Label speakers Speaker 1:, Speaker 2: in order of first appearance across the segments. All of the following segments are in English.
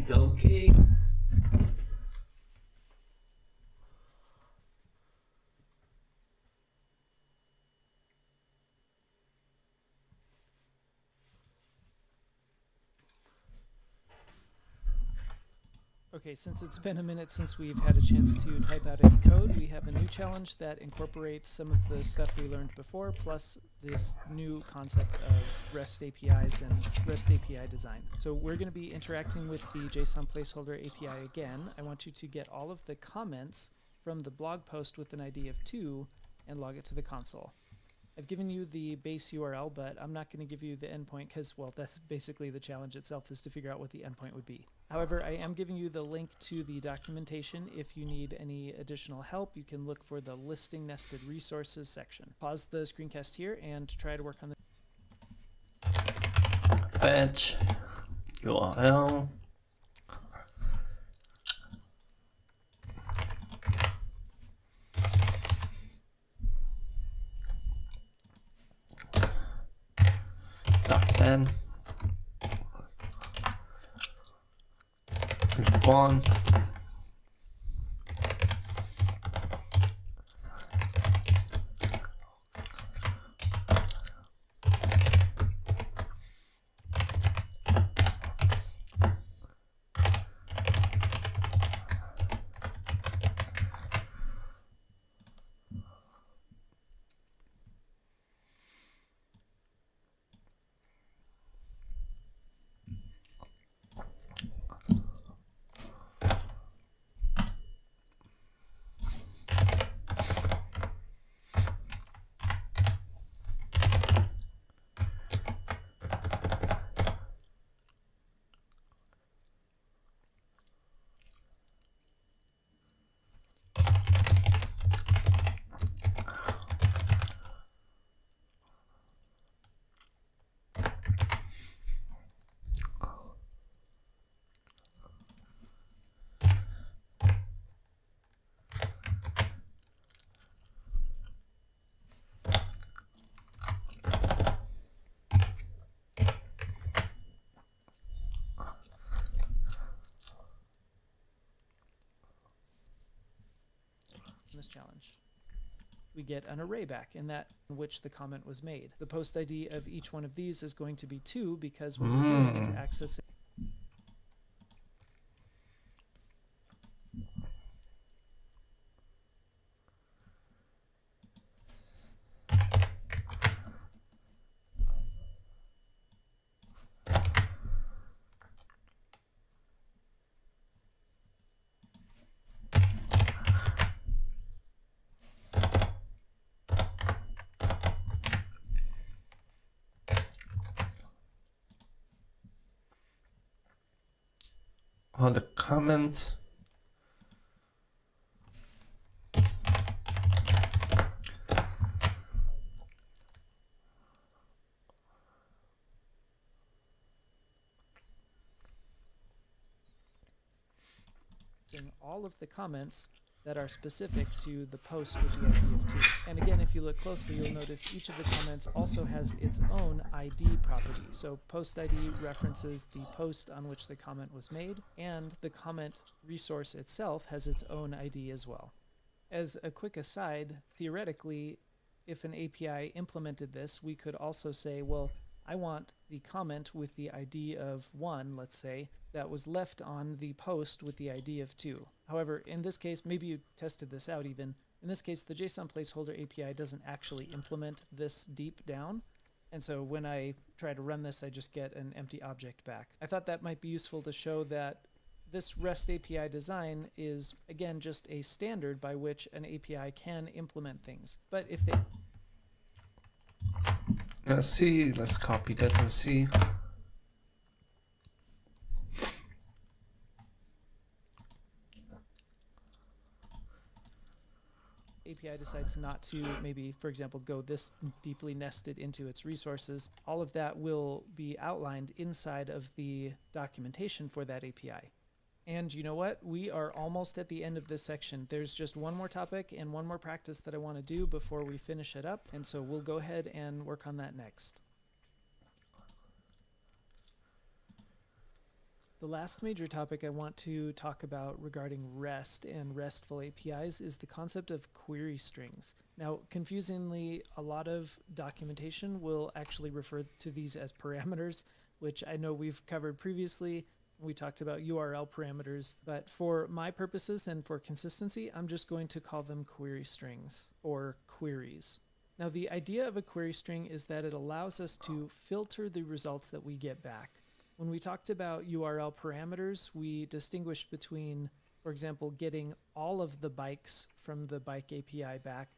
Speaker 1: Okie dokie.
Speaker 2: Okay, since it's been a minute since we've had a chance to type out any code, we have a new challenge that incorporates some of the stuff we learned before, plus this new concept of REST APIs and REST API design. So we're going to be interacting with the JSON placeholder API again. I want you to get all of the comments from the blog post with an ID of 2 and log it to the console. I've given you the base URL, but I'm not going to give you the endpoint because, well, that's basically the challenge itself, is to figure out what the endpoint would be. However, I am giving you the link to the documentation. If you need any additional help, you can look for the listing nested resources section. Pause the screencast here and try to work on the
Speaker 1: Fetch URL. Then one
Speaker 2: this challenge. We get an array back in that in which the comment was made. The post ID of each one of these is going to be 2 because what we're doing is accessing
Speaker 1: all the comments.
Speaker 2: all of the comments that are specific to the post with the ID of 2. And again, if you look closely, you'll notice each of the comments also has its own ID property. So post ID references the post on which the comment was made, and the comment resource itself has its own ID as well. As a quick aside, theoretically, if an API implemented this, we could also say, well, I want the comment with the ID of 1, let's say, that was left on the post with the ID of 2. However, in this case, maybe you tested this out even, in this case, the JSON placeholder API doesn't actually implement this deep down. And so when I try to run this, I just get an empty object back. I thought that might be useful to show that this REST API design is, again, just a standard by which an API can implement things. But if they...
Speaker 1: Let's see, let's copy that and see.
Speaker 2: API decides not to maybe, for example, go this deeply nested into its resources, all of that will be outlined inside of the documentation for that API. And you know what? We are almost at the end of this section. There's just one more topic and one more practice that I want to do before we finish it up. And so we'll go ahead and work on that next. The last major topic I want to talk about regarding REST and RESTful APIs is the concept of query strings. Now, confusingly, a lot of documentation will actually refer to these as parameters, which I know we've covered previously. We talked about URL parameters, but for my purposes and for consistency, I'm just going to call them query strings or queries. Now, the idea of a query string is that it allows us to filter the results that we get back. When we talked about URL parameters, we distinguished between, for example, getting all of the bikes from the bike API back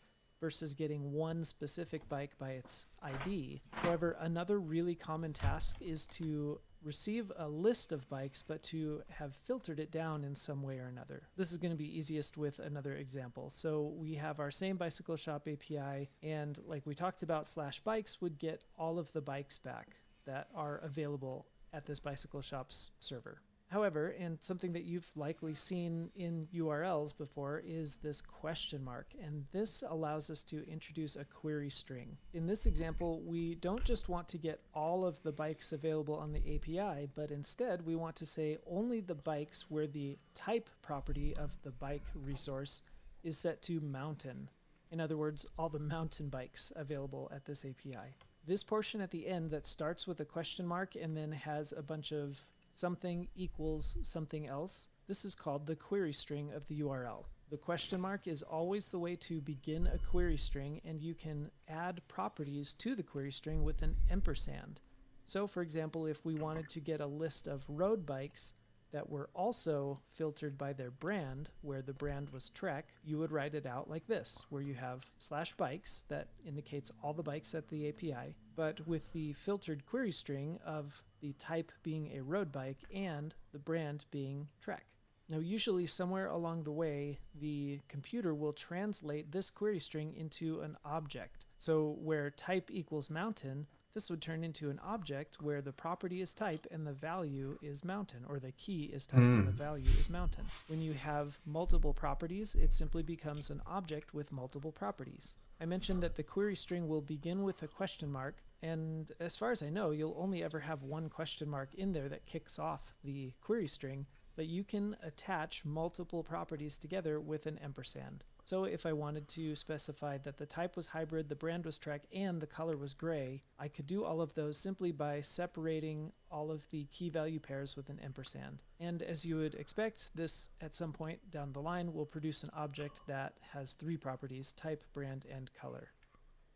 Speaker 2: versus getting one specific bike by its ID. However, another really common task is to receive a list of bikes, but to have filtered it down in some way or another. This is going to be easiest with another example. So we have our same bicycle shop API, and like we talked about, /bikes would get all of the bikes back that are available at this bicycle shop's server. However, and something that you've likely seen in URLs before is this question mark, and this allows us to introduce a query string. In this example, we don't just want to get all of the bikes available on the API, but instead we want to say only the bikes where the type property of the bike resource is set to mountain. In other words, all the mountain bikes available at this API. This portion at the end that starts with a question mark and then has a bunch of something equals something else, this is called the query string of the URL. The question mark is always the way to begin a query string, and you can add properties to the query string with an ampersand. So for example, if we wanted to get a list of road bikes that were also filtered by their brand, where the brand was Trek, you would write it out like this, where you have /bikes that indicates all the bikes at the API, but with the filtered query string of the type being a road bike and the brand being Trek. Now, usually somewhere along the way, the computer will translate this query string into an object. So where type equals mountain, this would turn into an object where the property is type and the value is mountain, or the key is type and the value is mountain. When you have multiple properties, it simply becomes an object with multiple properties. I mentioned that the query string will begin with a question mark, and as far as I know, you'll only ever have one question mark in there that kicks off the query string, but you can attach multiple properties together with an ampersand. So if I wanted to specify that the type was hybrid, the brand was Trek, and the color was gray, I could do all of those simply by separating all of the key value pairs with an ampersand. And as you would expect, this at some point down the line will produce an object that has three properties: type, brand, and color.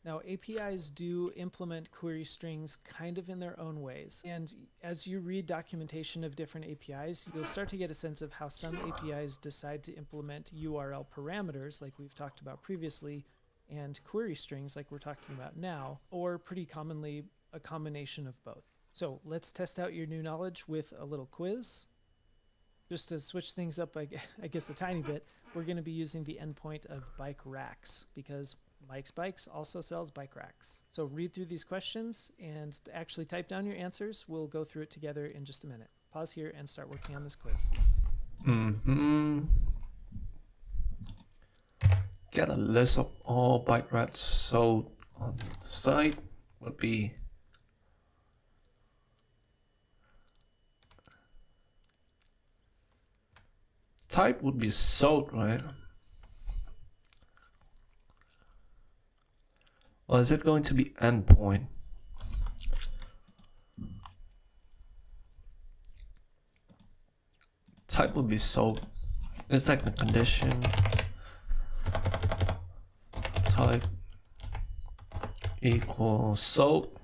Speaker 2: Now, APIs do implement query strings kind of in their own ways. And as you read documentation of different APIs, you'll start to get a sense of how some APIs decide to implement URL parameters, like we've talked about previously, and query strings, like we're talking about now, or pretty commonly a combination of both. So let's test out your new knowledge with a little quiz. Just to switch things up, I guess a tiny bit, we're going to be using the endpoint of bike racks, because Mike's Bikes also sells bike racks. So read through these questions and actually type down your answers. We'll go through it together in just a minute. Pause here and start working on this quiz.
Speaker 1: Get a list of all bike racks sold on the site would be type would be sold, right? Or is it going to be endpoint? Type would be sold. It's like a condition. Type equals sold.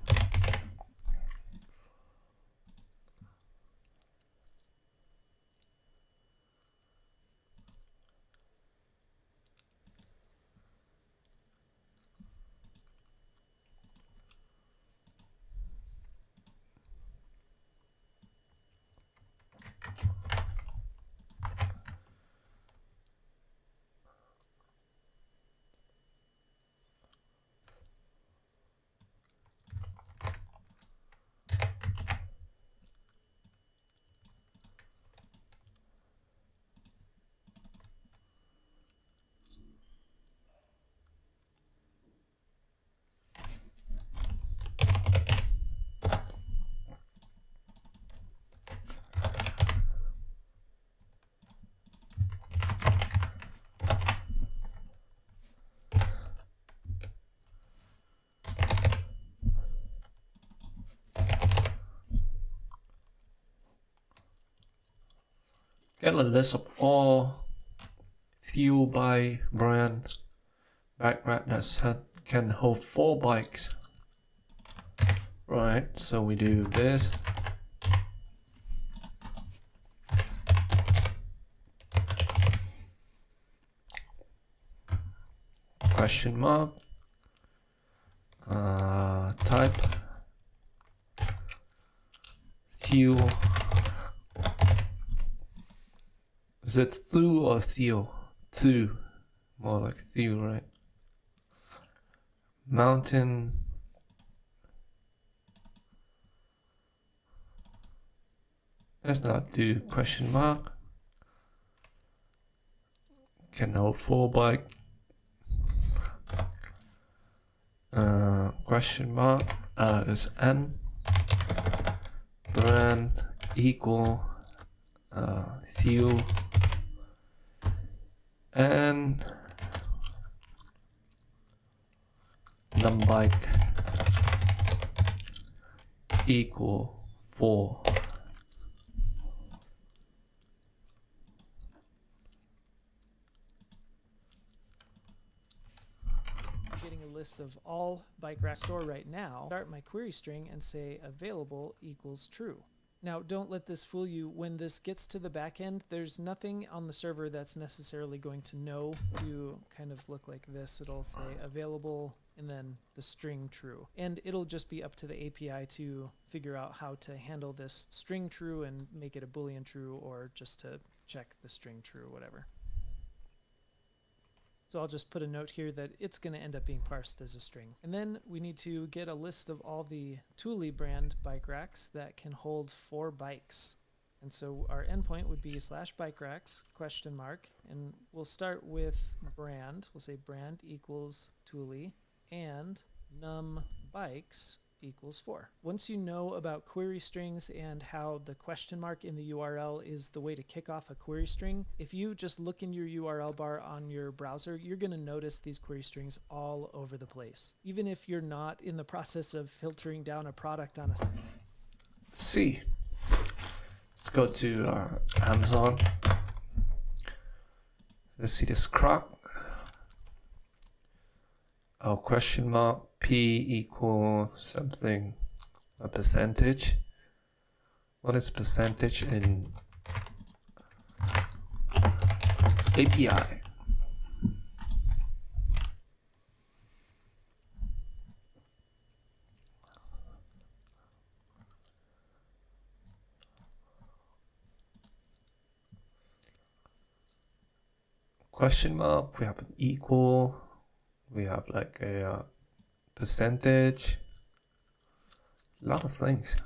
Speaker 1: get a list of all fuel by brand bike rack that can hold 4 bikes. Right, so we do this. Question mark. Type. Fuel. Is it thu or theo? Thu. More like theo, right? Mountain. Let's not do question mark. Can hold 4 bike. Question mark is N. Brand equal fuel and num bike equal 4.
Speaker 2: List of all bike rack store right now, start my query string and say available equals true. Now don't let this fool you. When this gets to the back end, there's nothing on the server that's necessarily going to know to kind of look like this. It'll say available and then the string true, and it'll just be up to the API to figure out how to handle this string true and make it a boolean true, or just to check the string true, whatever. So I'll just put a note here that it's going to end up being parsed as a string. And then we need to get a list of all the Thule brand bike racks that can hold 4 bikes. And so our endpoint would be /bike racks question mark, and we'll start with brand. We'll say brand equals Thule and num bikes equals 4. Once you know about query strings and how the question mark in the URL is the way to kick off a query string, if you just look in your URL bar on your browser, you're going to notice these query strings all over the place. Even if you're not in the process of filtering down a product on a site.
Speaker 1: See. Let's go to Amazon. Let's see this croc. Oh, question mark P equal something, a percentage. What is percentage in API? Question mark, we have an equal. We have like a percentage, a lot of things.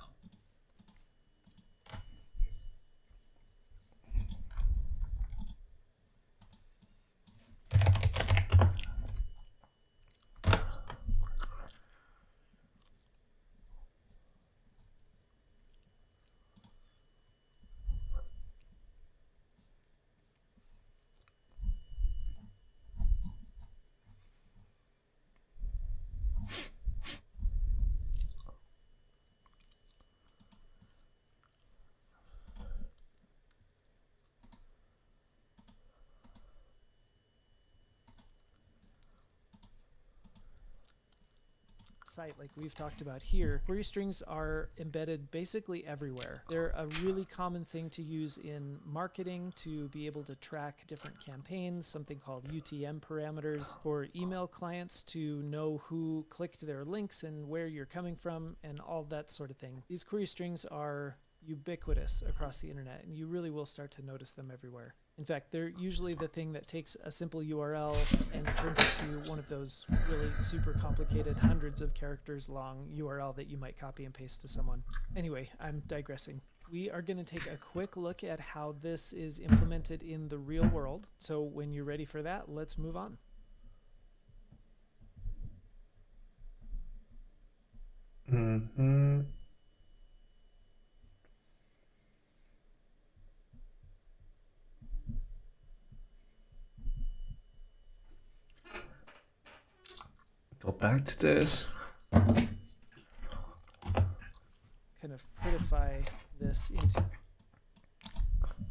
Speaker 2: Site like we've talked about here, query strings are embedded basically everywhere. They're a really common thing to use in marketing to be able to track different campaigns, something called UTM parameters, for email clients to know who clicked their links and where you're coming from and all that sort of thing. These query strings are ubiquitous across the internet, and you really will start to notice them everywhere. In fact, they're usually the thing that takes a simple URL and turns it into one of those really super complicated, hundreds of characters long URL that you might copy and paste to someone. Anyway, I'm digressing. We are going to take a quick look at how this is implemented in the real world. So when you're ready for that, let's move on.
Speaker 1: Mm-hmm. Go back to this.
Speaker 2: Kind of prettify this into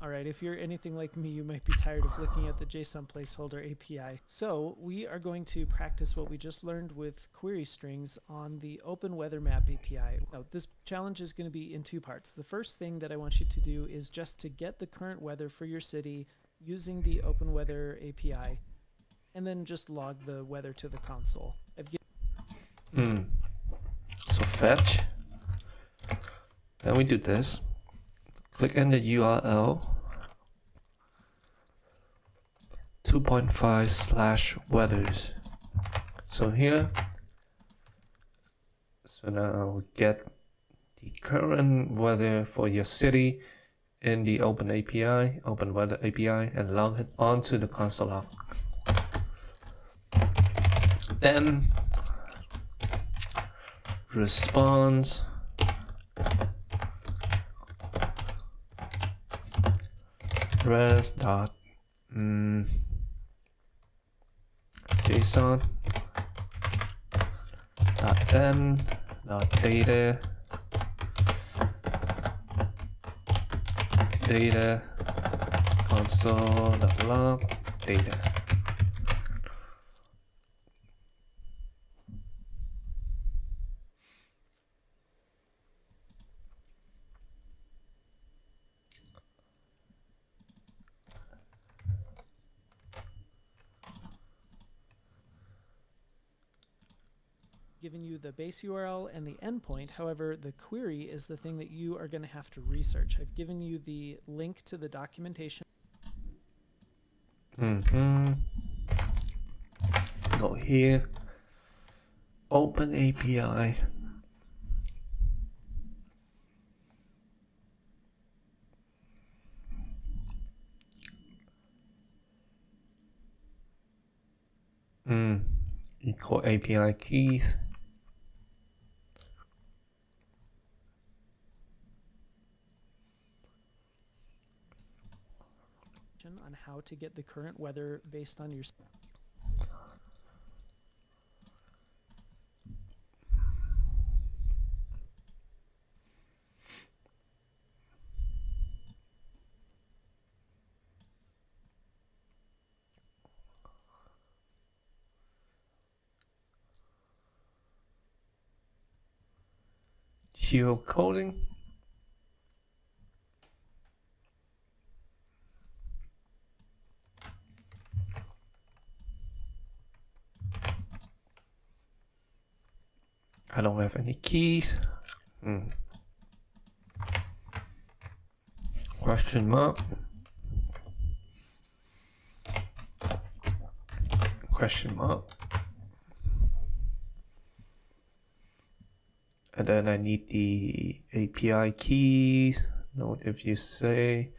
Speaker 2: All right, if you're anything like me, you might be tired of looking at the JSON placeholder API. So we are going to practice what we just learned with query strings on the Open Weather Map API. Now, this challenge is going to be in two parts. The first thing that I want you to do is just to get the current weather for your city using the Open Weather API, and then just log the weather to the console.
Speaker 1: So fetch. Then we do this. Click on the URL 2.5/weathers. So here, so now we get the current weather for your city in the Open API, Open Weather API, and log it onto the console log. Then response res dot JSON dot then dot data console dot log data.
Speaker 2: Given you the base URL and the endpoint. However, the query is the thing that you are going to have to research. I've given you the link to the documentation.
Speaker 1: Go here, Open API. Equal API keys.
Speaker 2: On how to get the current weather based on your
Speaker 1: geocoding. I don't have any keys. Question mark. Question mark. And then I need the API keys. Note if you say,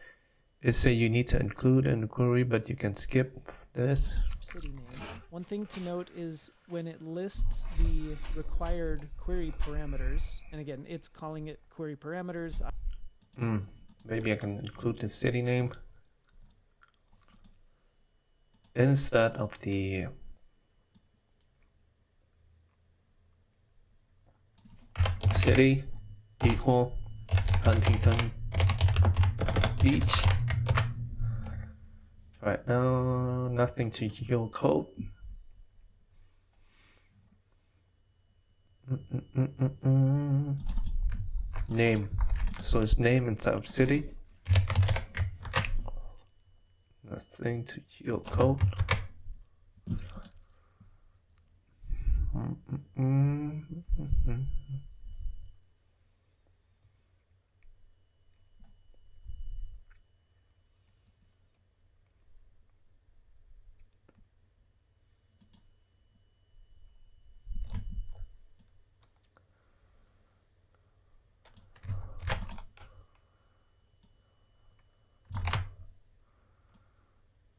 Speaker 1: you need to include in the query, but you can skip this.
Speaker 2: city name. One thing to note is when it lists the required query parameters, and again, it's calling it query parameters.
Speaker 1: Maybe I can include the city name instead of the city equal Huntington Beach. Right now, nothing to geocode. Name. So it's name instead of city. Nothing to geocode.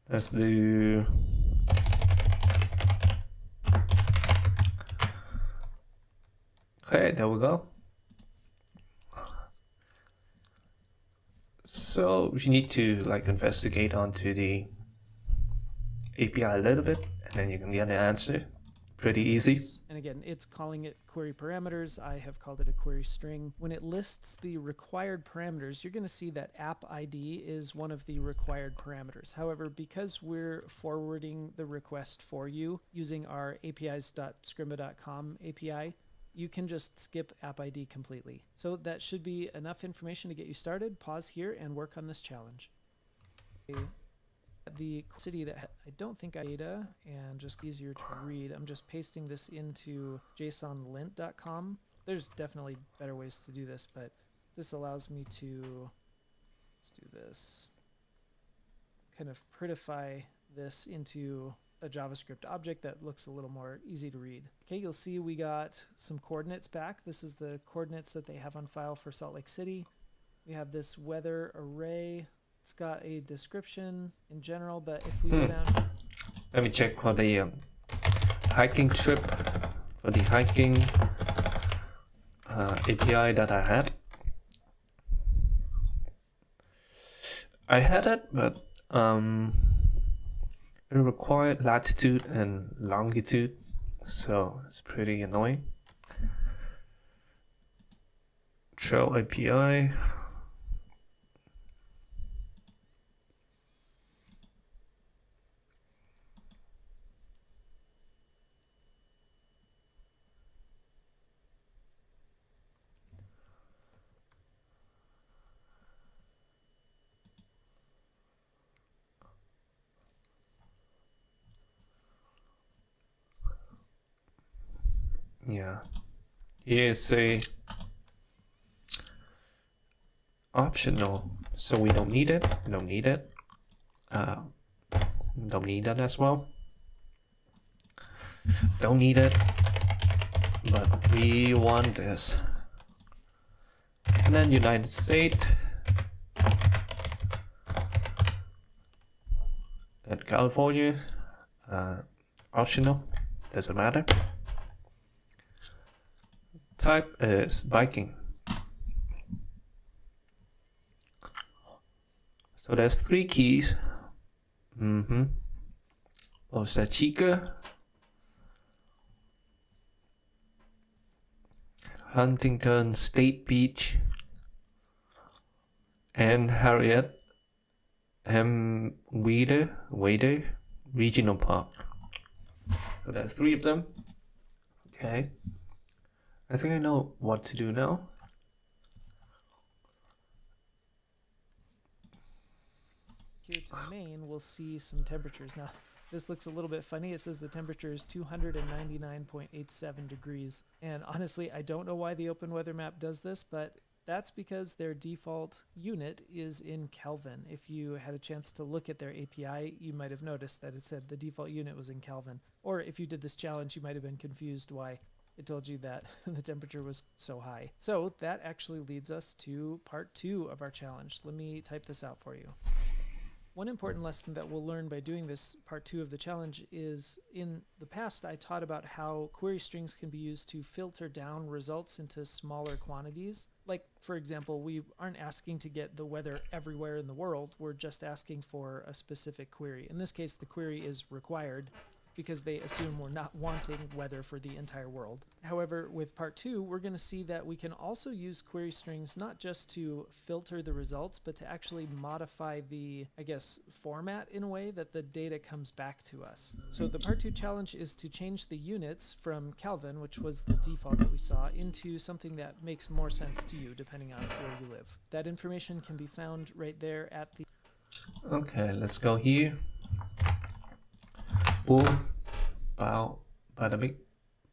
Speaker 1: Let's do okay, there we go. So you need to like investigate onto the API a little bit, and then you can get the answer. Pretty easy.
Speaker 2: And again, it's calling it query parameters. I have called it a query string. When it lists the required parameters, you're going to see that app ID is one of the required parameters. However, because we're forwarding the request for you using our apis.scrimba.com API, you can just skip app ID completely. So that should be enough information to get you started. Pause here and work on this challenge. The city that I don't think I data and just easier to read. I'm just pasting this into jsonlint.com. There's definitely better ways to do this, but this allows me to, let's do this, kind of prettify this into a JavaScript object that looks a little more easy to read. Okay, you'll see we got some coordinates back. This is the coordinates that they have on file for Salt Lake City. We have this weather array. It's got a description in general, but if we go down...
Speaker 1: Let me check for the hiking trip, for the hiking API that I had. I had it, but it required latitude and longitude, so it's pretty annoying. Trail API. Yeah, here's a optional, so we don't need it. Don't need it. Don't need that as well. Don't need it, but we want this. And then United States and California, optional, doesn't matter. Type is biking. So there's 3 keys. Costa Chica, Huntington State Beach, and Harriet M. Wader Regional Park. So that's 3 of them. Okay. I think I know what to do now.
Speaker 2: Here to Maine, we'll see some temperatures. Now, this looks a little bit funny. It says the temperature is 299.87 degrees. And honestly, I don't know why the Open Weather Map does this, but that's because their default unit is in Kelvin. If you had a chance to look at their API, you might have noticed that it said the default unit was in Kelvin. Or if you did this challenge, you might have been confused why it told you that the temperature was so high. So that actually leads us to part 2 of our challenge. Let me type this out for you. One important lesson that we'll learn by doing this part 2 of the challenge is, in the past I taught about how query strings can be used to filter down results into smaller quantities. Like, for example, we aren't asking to get the weather everywhere in the world, we're just asking for a specific query. In this case, the query is required because they assume we're not wanting weather for the entire world. However, with part 2, we're going to see that we can also use query strings not just to filter the results, but to actually modify the, I guess, format in a way that the data comes back to us. So the part 2 challenge is to change the units from Kelvin, which was the default that we saw, into something that makes more sense to you depending on where you live. That information can be found right there at the...
Speaker 1: Okay, let's go here. Boom, bow, bada bing,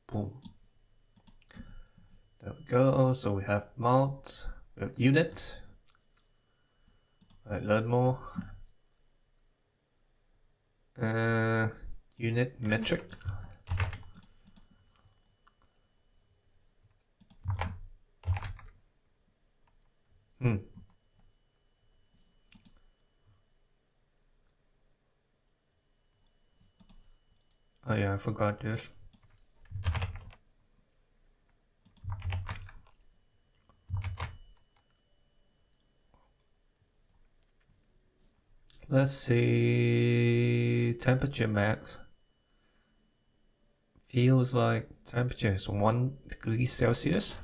Speaker 1: boom. There we go. So we have mount, we have unit. Alright, learn more. Unit metric. Oh yeah, I forgot this. Let's see, temperature max feels like temperature is 1 degree Celsius.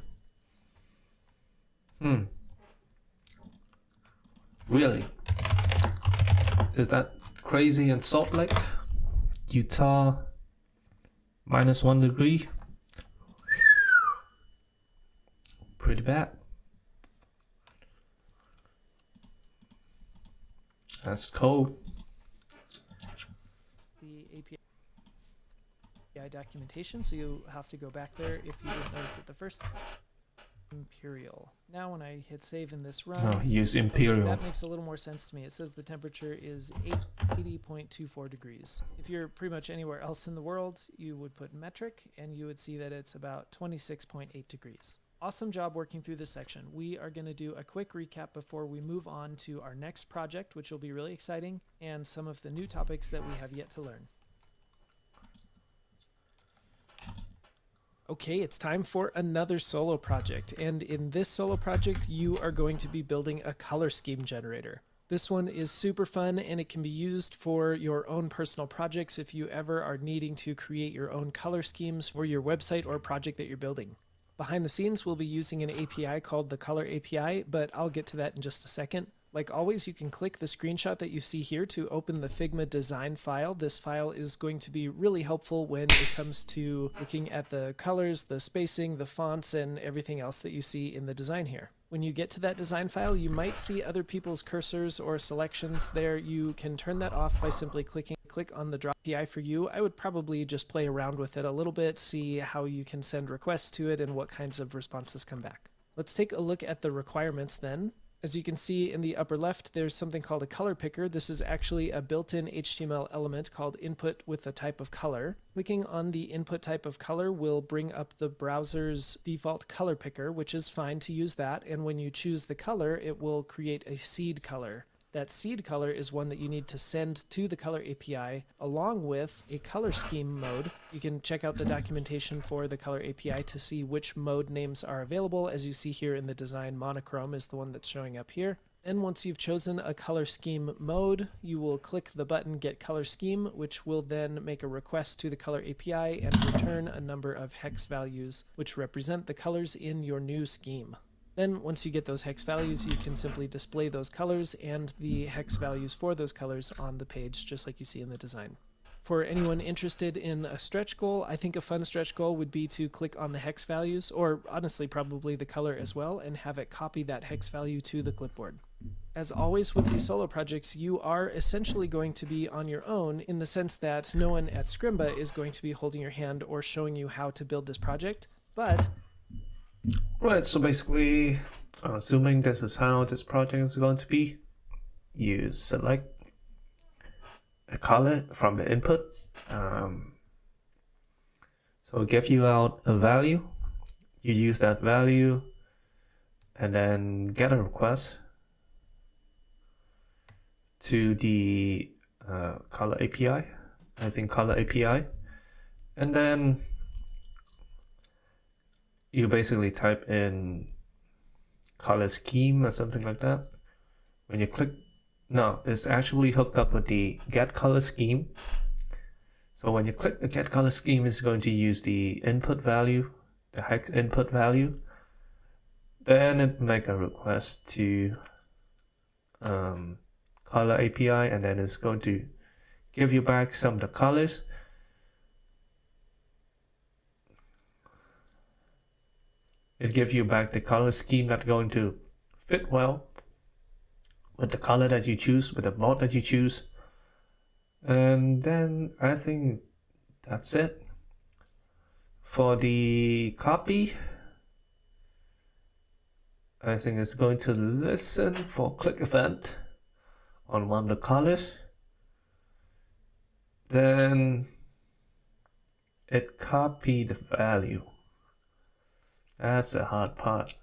Speaker 1: Really? Is that crazy in Salt Lake, Utah? -1 degree? Pretty bad. That's cold.
Speaker 2: The API documentation, so you have to go back there if you didn't notice it the first time. Imperial. Now when I hit save in this run,
Speaker 1: Oh, use Imperial.
Speaker 2: that makes a little more sense to me. It says the temperature is 80.24 degrees. If you're pretty much anywhere else in the world, you would put metric and you would see that it's about 26.8 degrees. Awesome job working through this section. We are going to do a quick recap before we move on to our next project, which will be really exciting, and some of the new topics that we have yet to learn. Okay, it's time for another solo project, and in this solo project you are going to be building a color scheme generator. This one is super fun and it can be used for your own personal projects if you ever are needing to create your own color schemes for your website or project that you're building. Behind the scenes we'll be using an API called the Color API, but I'll get to that in just a second. Like always, you can click the screenshot that you see here to open the Figma design file. This file is going to be really helpful when it comes to looking at the colors, the spacing, the fonts, and everything else that you see in the design here. When you get to that design file, you might see other people's cursors or selections there. You can turn that off by simply click on the drop API for you. I would probably just play around with it a little bit, see how you can send requests to it and what kinds of responses come back. Let's take a look at the requirements then. As you can see in the upper left, there's something called a color picker. This is actually a built-in HTML element called input with a type of color. Clicking on the input type of color will bring up the browser's default color picker, which is fine to use that. And when you choose the color, it will create a seed color. That seed color is one that you need to send to the Color API along with a color scheme mode. You can check out the documentation for the Color API to see which mode names are available. As you see here in the design, monochrome is the one that's showing up here. And once you've chosen a color scheme mode, you will click the button Get Color Scheme, which will then make a request to the Color API and return a number of hex values which represent the colors in your new scheme. Then once you get those hex values, you can simply display those colors and the hex values for those colors on the page, just like you see in the design. For anyone interested in a stretch goal, I think a fun stretch goal would be to click on the hex values, or honestly probably the color as well, and have it copy that hex value to the clipboard. As always with these solo projects, you are essentially going to be on your own in the sense that no one at Scrimba is going to be holding your hand or showing you how to build this project, but
Speaker 1: right, so basically, assuming this is how this project is going to be, you select a color from the input. So it gives you out a value. You use that value and then get a request to the Color API, I think Color API, and then you basically type in color scheme or something like that. When you click, no, it's actually hooked up with the Get Color Scheme. So when you click the Get Color Scheme, it's going to use the input value, the hex input value. Then it make a request to Color API, and then it's going to give you back some of the colors. It gives you back the color scheme that's going to fit well with the color that you choose, with the mode that you choose. And then I think that's it. For the copy, I think it's going to listen for click event on one of the colors. Then it copy the value. That's the hard part.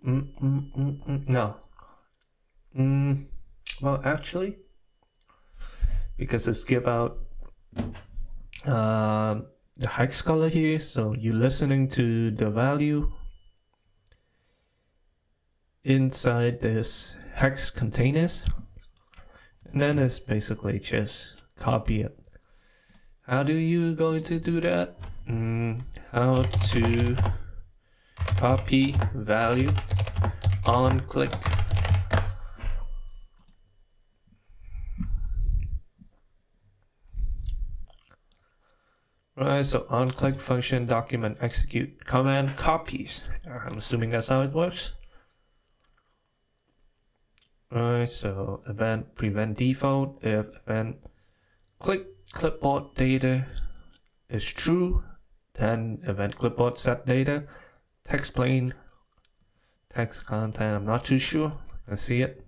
Speaker 1: No. Well, actually, because it's give out the hex color here, so you're listening to the value inside this hex containers, and then it's basically just copy it How do you going to do that? How to copy value on click. Right, so on click function document execute command copies. I'm assuming that's how it works. Right, so event prevent default if event click clipboard data is true, then event clipboard set data, text plain, text content, I'm not too sure. Let's see it.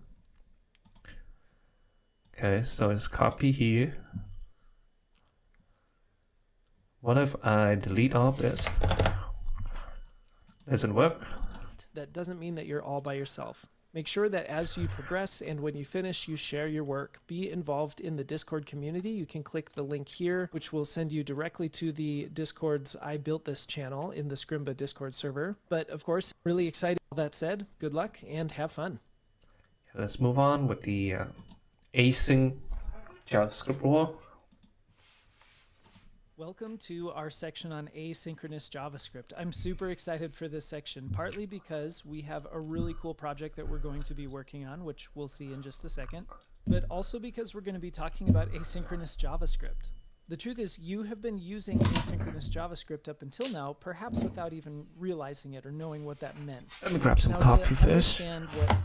Speaker 1: Okay, so it's copy here. What if I delete all this? Doesn't work.
Speaker 2: That doesn't mean that you're all by yourself. Make sure that as you progress and when you finish, you share your work. Be involved in the Discord community. You can click the link here, which will send you directly to the Discord's I Built This channel in the Scrimba Discord server. But of course, really excited. All that said, good luck and have fun.
Speaker 1: Let's move on with the async JavaScript war.
Speaker 2: Welcome to our section on asynchronous JavaScript. I'm super excited for this section, partly because we have a really cool project that we're going to be working on, which we'll see in just a second, but also because we're going to be talking about asynchronous JavaScript. The truth is, you have been using asynchronous JavaScript up until now, perhaps without even realizing it or knowing what that meant.
Speaker 1: Let me grab some
Speaker 2: Now,
Speaker 1: coffee
Speaker 2: to
Speaker 1: first.
Speaker 2: understand what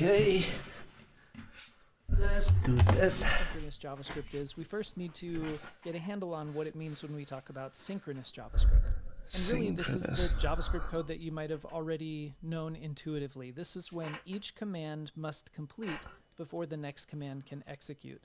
Speaker 1: Okay, let's do this.
Speaker 2: synchronous JavaScript is, we first need to get a handle on what it means when we talk about synchronous JavaScript. And really, this is the JavaScript code that you might have already known intuitively. This is when each command must complete before the next command can execute.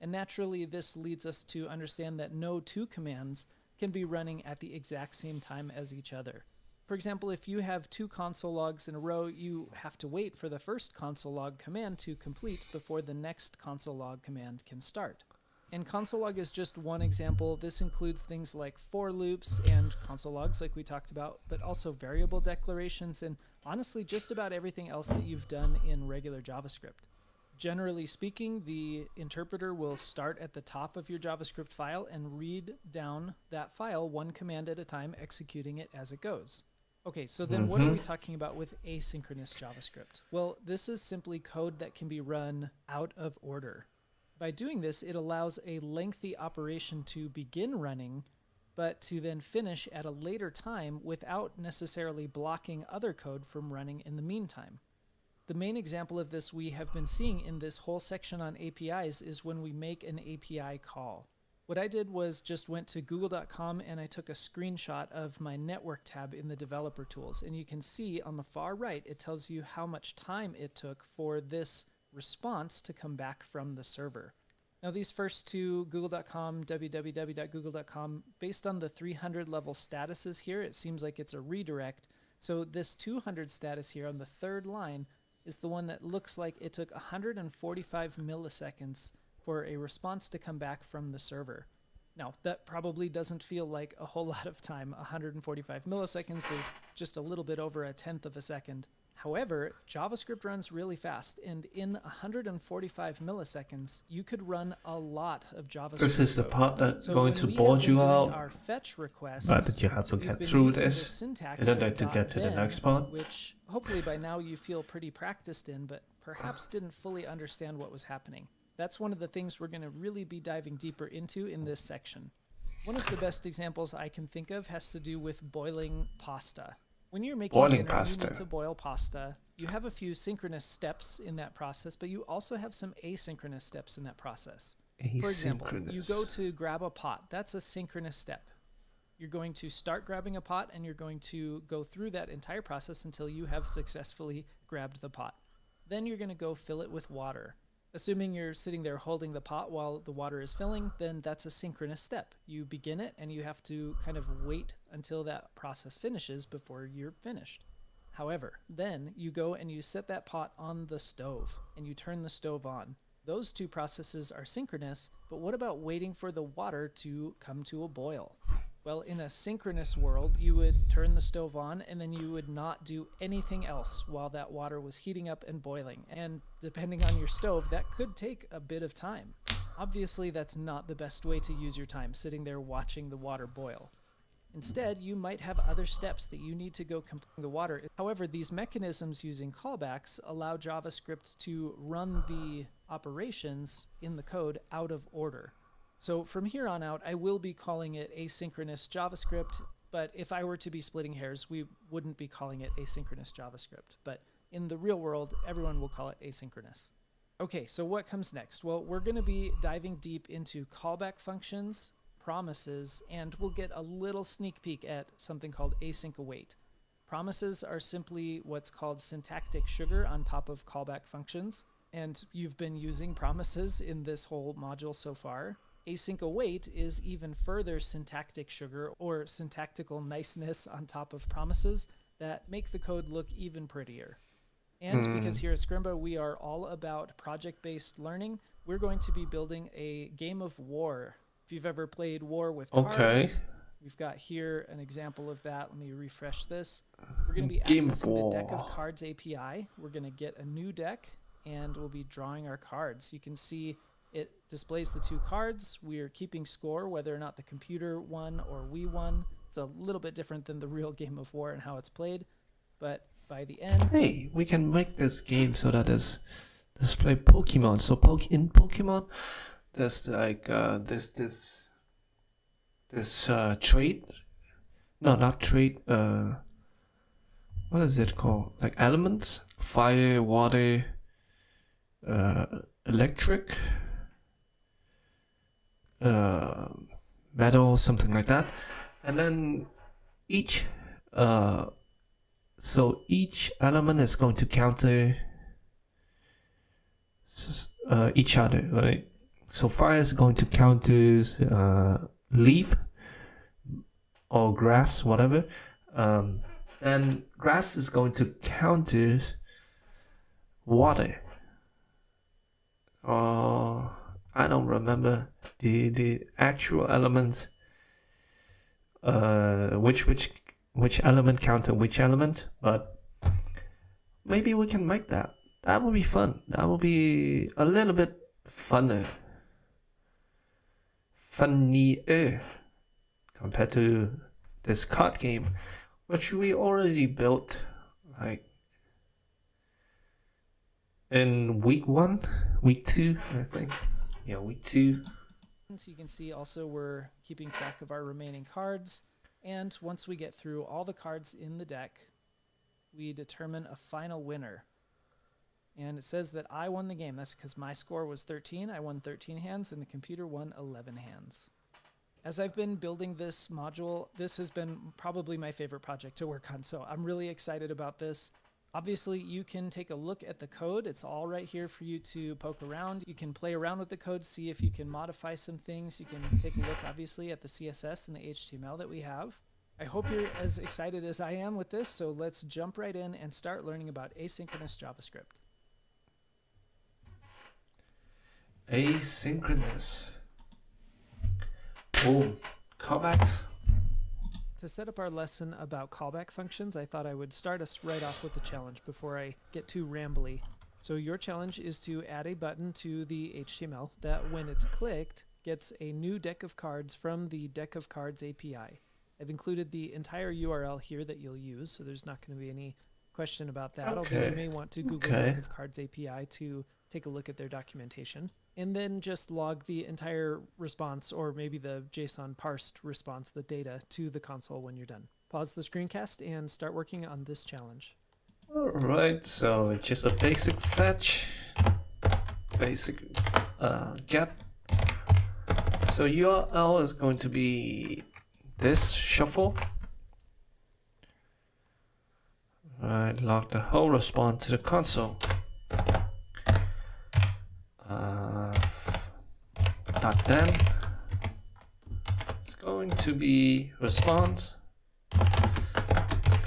Speaker 2: And naturally, this leads us to understand that no two commands can be running at the exact same time as each other. For example, if you have two console logs in a row, you have to wait for the first console log command to complete before the next console log command can start. And console log is just one example. This includes things like for loops and console logs like we talked about, but also variable declarations and honestly just about everything else that you've done in regular JavaScript. Generally speaking, the interpreter will start at the top of your JavaScript file and read down that file one command at a time, executing it as it goes. Okay, so then what are we talking about with asynchronous JavaScript? Well, this is simply code that can be run out of order. By doing this, it allows a lengthy operation to begin running, but to then finish at a later time without necessarily blocking other code from running in the meantime. The main example of this we have been seeing in this whole section on APIs is when we make an API call. What I did was just went to google.com and I took a screenshot of my network tab in the developer tools. And you can see on the far right, it tells you how much time it took for this response to come back from the server. Now, these first two, google.com, www.google.com, based on the 300 level statuses here, it seems like it's a redirect. So this 200 status here on the third line is the one that looks like it took 145 milliseconds for a response to come back from the server. Now, that probably doesn't feel like a whole lot of time. 145 milliseconds is just a little bit over a tenth of a second. However, JavaScript runs really fast, and in 145 milliseconds, you could run a lot of JavaScript.
Speaker 1: This is the
Speaker 2: code.
Speaker 1: part that's
Speaker 2: So
Speaker 1: going
Speaker 2: when
Speaker 1: to
Speaker 2: we
Speaker 1: bore
Speaker 2: have been
Speaker 1: you
Speaker 2: doing
Speaker 1: out.
Speaker 2: our fetch requests,
Speaker 1: But you have to
Speaker 2: we've
Speaker 1: get
Speaker 2: been
Speaker 1: through
Speaker 2: using
Speaker 1: this
Speaker 2: syntax
Speaker 1: in order
Speaker 2: with
Speaker 1: to get to the
Speaker 2: .then,
Speaker 1: next part.
Speaker 2: which hopefully by now you feel pretty practiced in, but perhaps didn't fully understand what was happening. That's one of the things we're going to really be diving deeper into in this section. One of the best examples I can think of has to do with boiling pasta. When you're making
Speaker 1: Boiling
Speaker 2: dinner,
Speaker 1: pasta.
Speaker 2: you need to boil pasta. You have a few synchronous steps in that process, but you also have some asynchronous steps in that process. For example, you go to grab a pot. That's a synchronous step. You're going to start grabbing a pot, and you're going to go through that entire process until you have successfully grabbed the pot. Then you're going to go fill it with water. Assuming you're sitting there holding the pot while the water is filling, then that's a synchronous step. You begin it, and you have to kind of wait until that process finishes before you're finished. However, then you go and you set that pot on the stove, and you turn the stove on. Those two processes are synchronous, but what about waiting for the water to come to a boil? Well, in a synchronous world, you would turn the stove on, and then you would not do anything else while that water was heating up and boiling. And depending on your stove, that could take a bit of time. Obviously, that's not the best way to use your time, sitting there watching the water boil. Instead, you might have other steps that you need to go complete the water. However, these mechanisms using callbacks allow JavaScript to run the operations in the code out of order. So from here on out, I will be calling it asynchronous JavaScript, but if I were to be splitting hairs, we wouldn't be calling it asynchronous JavaScript. But in the real world, everyone will call it asynchronous. Okay, so what comes next? Well, we're going to be diving deep into callback functions, promises, and we'll get a little sneak peek at something called async await. Promises are simply what's called syntactic sugar on top of callback functions, and you've been using promises in this whole module so far. Async await is even further syntactic sugar or syntactical niceness on top of promises that make the code look even prettier. And because here at Scrimba we are all about project-based learning, we're going to be building a game of war. If you've ever played War with cards, we've got here an example of that. Let me refresh this. We're going to be accessing the Deck of Cards API. We're going to get a new deck, and we'll be drawing our cards. You can see it displays the two cards. We are keeping score whether or not the computer won or we won. It's a little bit different than the real game of war and how it's played, but by the end...
Speaker 1: Hey, we can make this game so that it's display Pokemon. So in Pokemon, there's like this trait. No, not trait. What is it called? Like elements: fire, water, electric, metal, something like that. And then each element is going to counter each other, right? So fire is going to counter leaf or grass, whatever. Then grass is going to counter water. I don't remember the actual elements. Which element counter which element, but maybe we can make that. That would be fun. That would be a little bit funnier compared to this card game, which we already built like in week 2, I think. Yeah, week 2.
Speaker 2: So you can see also we're keeping track of our remaining cards, and once we get through all the cards in the deck, we determine a final winner. And it says that I won the game. That's because my score was 13. I won 13 hands, and the computer won 11 hands. As I've been building this module, this has been probably my favorite project to work on, so I'm really excited about this. Obviously, you can take a look at the code. It's all right here for you to poke around. You can play around with the code, see if you can modify some things. You can take a look, obviously, at the CSS and the HTML that we have. I hope you're as excited as I am with this, so let's jump right in and start learning about asynchronous JavaScript.
Speaker 1: Asynchronous. Boom. Callbacks.
Speaker 2: To set up our lesson about callback functions, I thought I would start us right off with a challenge before I get too rambly. So your challenge is to add a button to the HTML that, when it's clicked, gets a new deck of cards from the deck of cards API. I've included the entire URL here that you'll use, so there's not going to be any question about that, although you may want to Google deck of cards API to take a look at their documentation. And then just log the entire response, or maybe the JSON parsed response, the data, to the console when you're done. Pause the screencast and start working on this challenge.
Speaker 1: Alright, so it's just a basic fetch, basic get. So URL is going to be this shuffle. Right, log the whole response to the console. Then it's going to be response.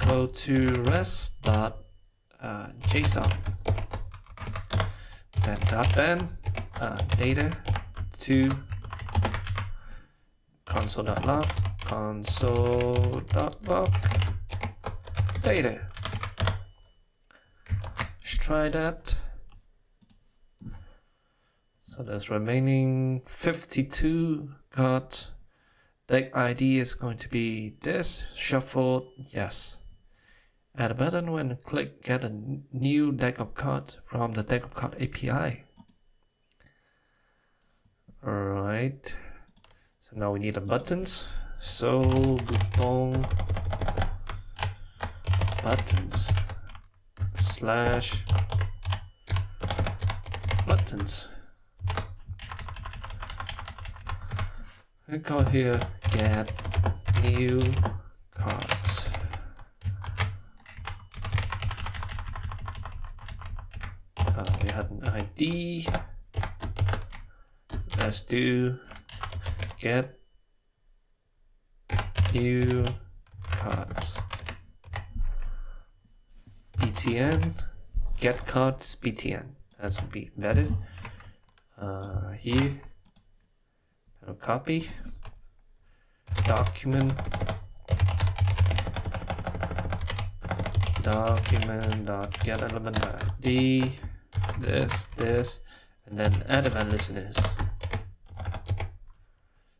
Speaker 1: Go to res.json. Then data to console.log data. Let's try that. So there's remaining 52 cards. Deck ID is going to be this, shuffled, yes. Add a button when click get a new deck of cards from the deck of card API. Alright. So now we need the buttons. So button buttons slash buttons. I call here get new cards. We had an ID. Let's do get new cards. BTN get cards BTN. That's gonna be better. Here. Copy document dot get element ID this and then add event listeners.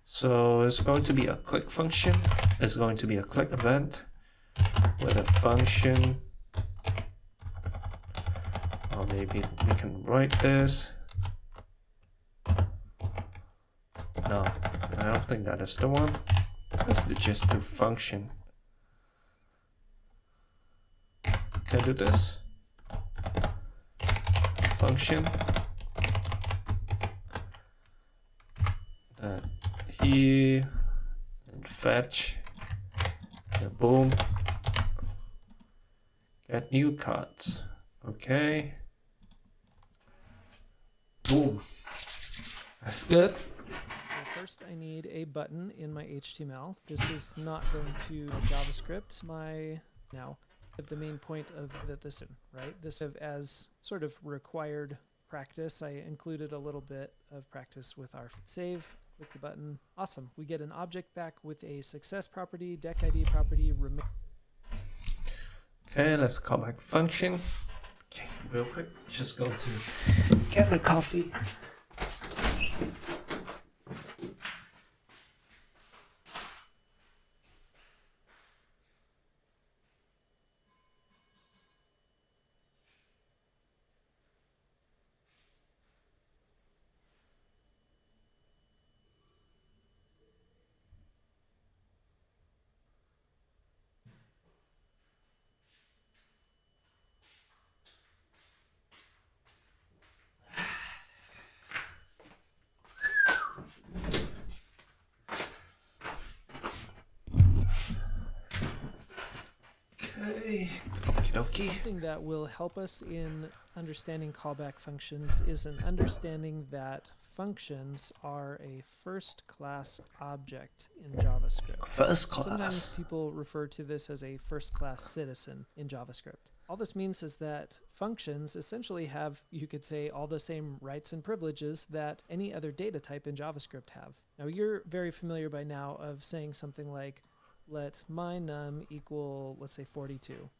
Speaker 1: So it's going to be a click function. It's going to be a click event with a function, or maybe we can write this. No, I don't think that is the one. Let's just do function. Can I do this? Function. Here and fetch. And boom. Get new cards. Okay. Boom. That's good.
Speaker 2: First, I need a button in my HTML. This is not going to JavaScript. Now, the main point of this, right? This as sort of required practice. I included a little bit of practice with our save. Click the button. Awesome. We get an object back with a success property, deck ID property.
Speaker 1: Okay, let's call back function. Okay, real quick, just go to get my coffee. Okay. Okie dokie.
Speaker 2: Something that will help us in understanding callback functions is an understanding that functions are a first-class object in JavaScript.
Speaker 1: First
Speaker 2: Sometimes
Speaker 1: class.
Speaker 2: people refer to this as a first-class citizen in JavaScript. All this means is that functions essentially have, you could say, all the same rights and privileges that any other data type in JavaScript have. Now, you're very familiar by now of saying something like, let my num equal, let's say, 42.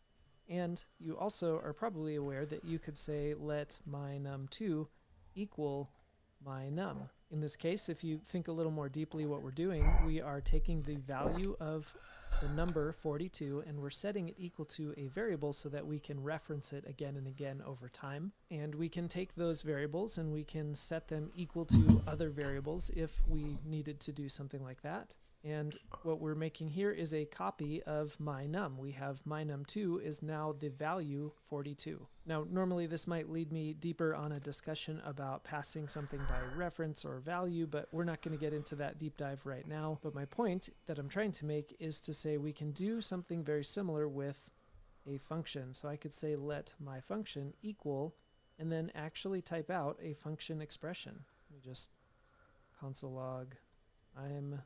Speaker 2: And you also are probably aware that you could say, let my num2 equal my num. In this case, if you think a little more deeply what we're doing, we are taking the value of the number 42 and we're setting it equal to a variable so that we can reference it again and again over time. And we can take those variables and we can set them equal to other variables if we needed to do something like that. And what we're making here is a copy of my num. We have my num2 is now the value 42. Now, normally this might lead me deeper on a discussion about passing something by reference or value, but we're not going to get into that deep dive right now. But my point that I'm trying to make is to say we can do something very similar with a function. So I could say let my function equal, and then actually type out a function expression. Let me just console log I'm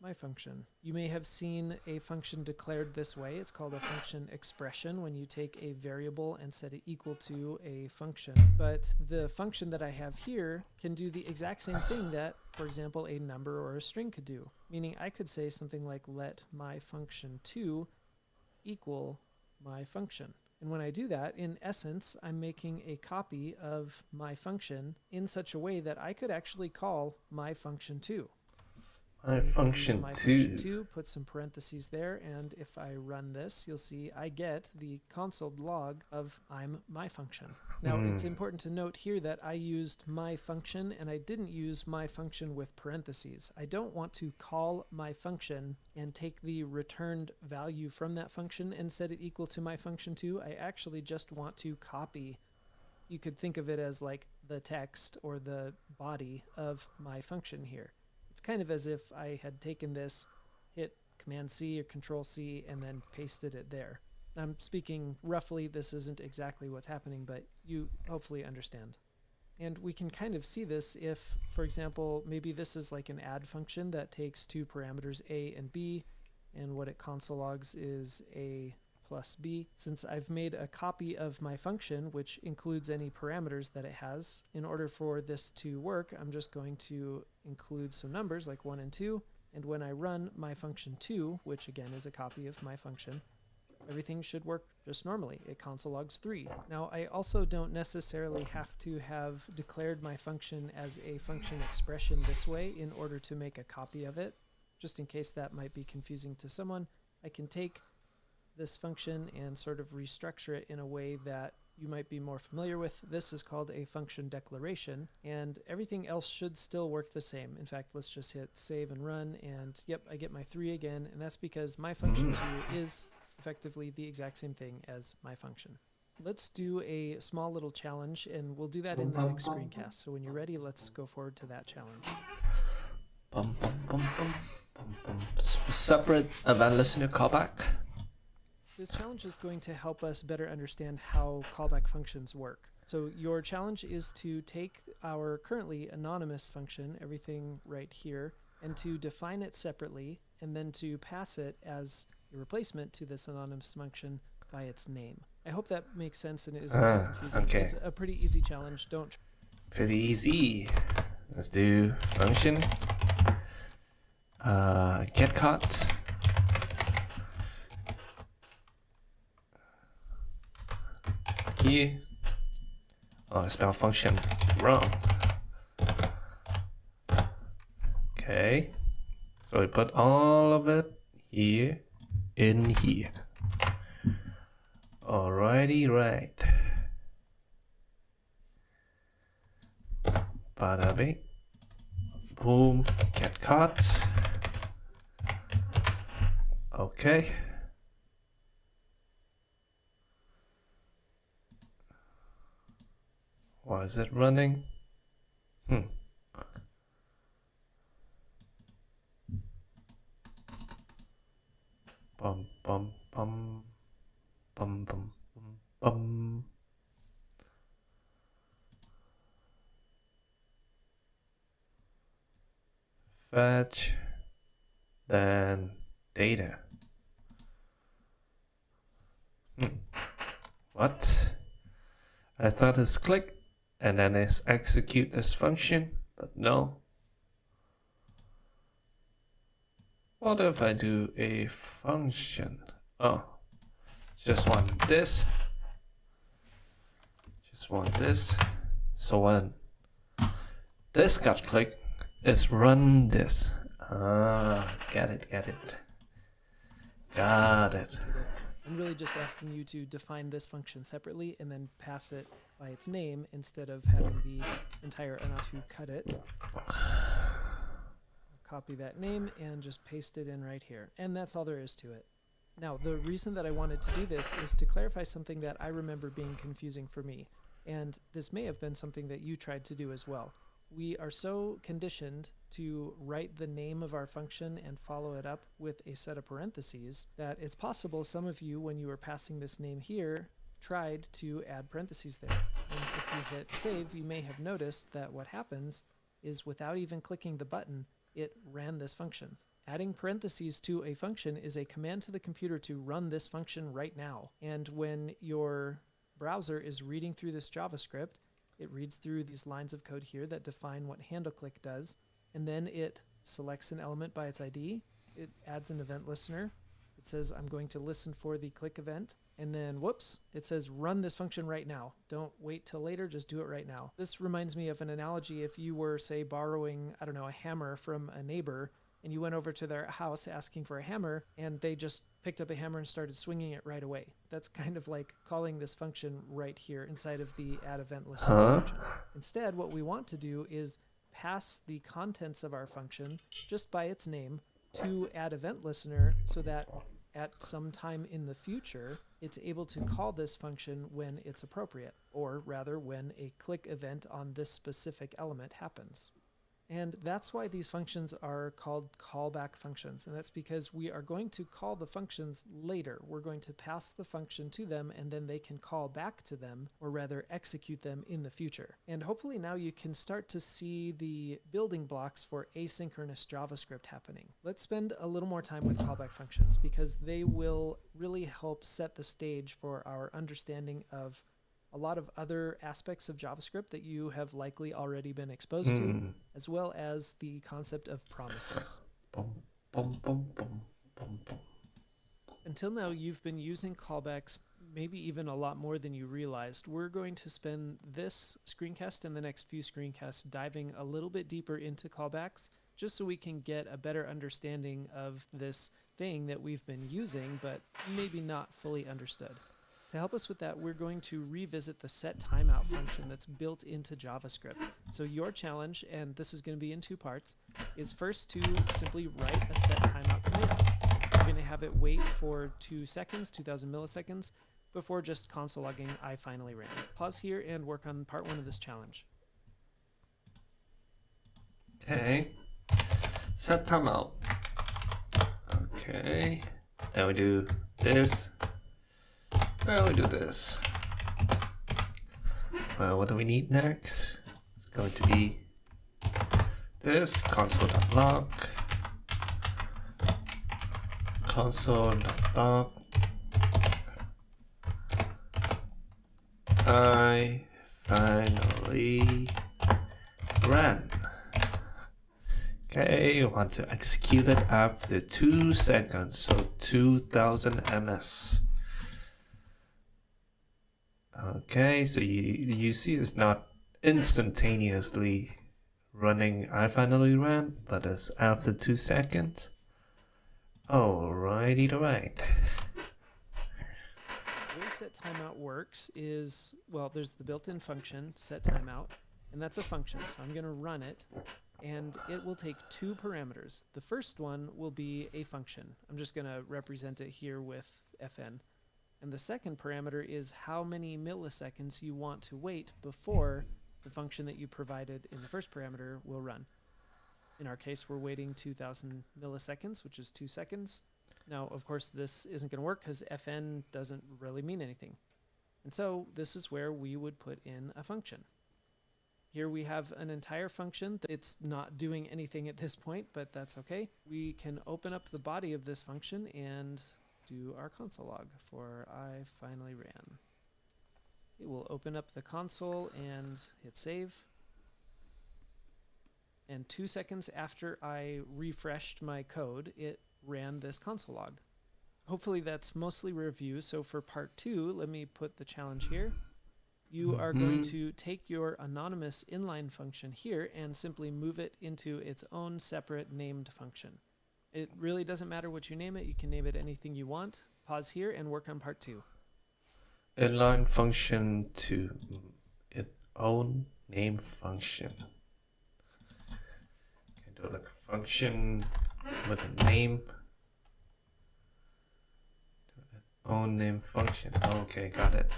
Speaker 2: my function. You may have seen a function declared this way. It's called a function expression when you take a variable and set it equal to a function. But the function that I have here can do the exact same thing that, for example, a number or a string could do. Meaning I could say something like let my function2 equal my function. And when I do that, in essence, I'm making a copy of my function in such a way that I could actually call my function2.
Speaker 1: My function
Speaker 2: my
Speaker 1: 2.
Speaker 2: function 2, put some parentheses there, and if I run this, you'll see I get the console log of I'm my function. Now, it's important to note here that I used my function, and I didn't use my function with parentheses. I don't want to call my function and take the returned value from that function and set it equal to my function 2. I actually just want to copy. You could think of it as like the text or the body of my function here. It's kind of as if I had taken this, hit Command C or Control C, and then pasted it there. I'm speaking roughly, this isn't exactly what's happening, but you hopefully understand. And we can kind of see this if, for example, maybe this is like an add function that takes two parameters A and B, and what it console logs is A plus B. Since I've made a copy of my function, which includes any parameters that it has, in order for this to work, I'm just going to include some numbers like 1 and 2, and when I run my function 2, which again is a copy of my function, everything should work just normally. It console logs 3. Now, I also don't necessarily have to have declared my function as a function expression this way in order to make a copy of it. Just in case that might be confusing to someone, I can take this function and sort of restructure it in a way that you might be more familiar with. This is called a function declaration, and everything else should still work the same. In fact, let's just hit save and run, and yep, I get my 3 again, and that's because my function 2 is effectively the exact same thing as my function. Let's do a small little challenge, and we'll do that in the next screencast. So when you're ready, let's go forward to that challenge.
Speaker 1: Separate event listener callback.
Speaker 2: This challenge is going to help us better understand how callback functions work. So your challenge is to take our currently anonymous function, everything right here, and to define it separately, and then to pass it as a replacement to this anonymous function by its name. I hope that makes sense and it isn't too confusing.
Speaker 1: Okay.
Speaker 2: It's a pretty easy challenge. Don't.
Speaker 1: Pretty easy. Let's do function. Get caught. Here. Oh, I spelled function wrong. Okay. So we put all of it here in here. Alrighty, right. Bada bing. Boom. Get caught. Okay. Why is it running? Bum bum bum bum, bum, bum, bum, bum. Fetch, then data. What? I thought it's click and then it's execute this function, but no. What if I do a function? Oh, just want this. Just want this. So when this got clicked, it's run this. Ah, get it. Got it.
Speaker 2: I'm really just asking you to define this function separately and then pass it by its name instead of having the entire to cut it. Copy that name and just paste it in right here. And that's all there is to it. Now, the reason that I wanted to do this is to clarify something that I remember being confusing for me. And this may have been something that you tried to do as well. We are so conditioned to write the name of our function and follow it up with a set of parentheses that it's possible some of you, when you were passing this name here, tried to add parentheses there. And if you hit save, you may have noticed that what happens is without even clicking the button, it ran this function. Adding parentheses to a function is a command to the computer to run this function right now. And when your browser is reading through this JavaScript, it reads through these lines of code here that define what handle click does, and then it selects an element by its ID, it adds an event listener, it says I'm going to listen for the click event, and then whoops, it says run this function right now. Don't wait till later, just do it right now. This reminds me of an analogy if you were, say, borrowing, I don't know, a hammer from a neighbor, and you went over to their house asking for a hammer, and they just picked up a hammer and started swinging it right away. That's kind of like calling this function right here inside of the add event listener function. Instead, what we want to do is pass the contents of our function just by its name to add event listener so that at some time in the future, it's able to call this function when it's appropriate, or rather when a click event on this specific element happens. And that's why these functions are called callback functions. And that's because we are going to call the functions later. We're going to pass the function to them, and then they can call back to them, or rather execute them in the future. And hopefully now you can start to see the building blocks for asynchronous JavaScript happening. Let's spend a little more time with callback functions because they will really help set the stage for our understanding of a lot of other aspects of JavaScript that you have likely already been exposed to, as well as the concept of promises. Until now, you've been using callbacks maybe even a lot more than you realized. We're going to spend this screencast and the next few screencasts diving a little bit deeper into callbacks, just so we can get a better understanding of this thing that we've been using, but maybe not fully understood. To help us with that, we're going to revisit the set timeout function that's built into JavaScript. So your challenge, and this is going to be in two parts, is first to simply write a set timeout command. You're going to have it wait for 2 seconds, 2000 milliseconds, before just console logging I finally ran. Pause here and work on part 1 of this challenge.
Speaker 1: Okay. Set timeout. Okay. Then we do this. Now we do this. What do we need next? It's going to be this console.log. Console.log. I finally ran. Okay, you want to execute it after 2 seconds, so 2000 ms. Okay, so you see it's not instantaneously running I finally ran, but it's after 2 seconds. Alrighty, right.
Speaker 2: The way set timeout works is, well, there's the built-in function set timeout, and that's a function, so I'm going to run it, and it will take 2 parameters. The first one will be a function. I'm just going to represent it here with fn. And the second parameter is how many milliseconds you want to wait before the function that you provided in the first parameter will run. In our case, we're waiting 2000 milliseconds, which is 2 seconds. Now, of course, this isn't going to work because fn doesn't really mean anything. And so this is where we would put in a function. Here we have an entire function. It's not doing anything at this point, but that's okay. We can open up the body of this function and do our console log for I finally ran. It will open up the console and hit save. And 2 seconds after I refreshed my code, it ran this console log. Hopefully that's mostly review. So for part 2, let me put the challenge here. You are going to take your anonymous inline function here and simply move it into its own separate named function. It really doesn't matter what you name it. You can name it anything you want. Pause here and work on part 2.
Speaker 1: Inline function to its own name function. Okay, do like a function with a name. Own name function. Okay, got it.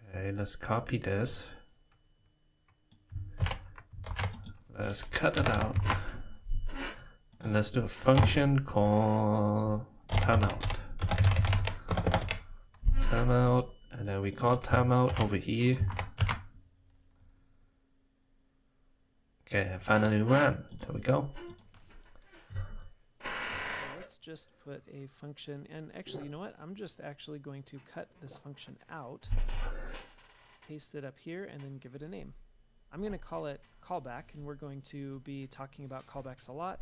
Speaker 1: Okay, let's copy this. Let's cut it out. And let's do a function called timeout. Timeout, and then we call timeout over here. Okay, I finally ran. There we go.
Speaker 2: So let's just put a function, and actually, you know what? I'm just actually going to cut this function out, paste it up here, and then give it a name. I'm going to call it callback, and we're going to be talking about callbacks a lot.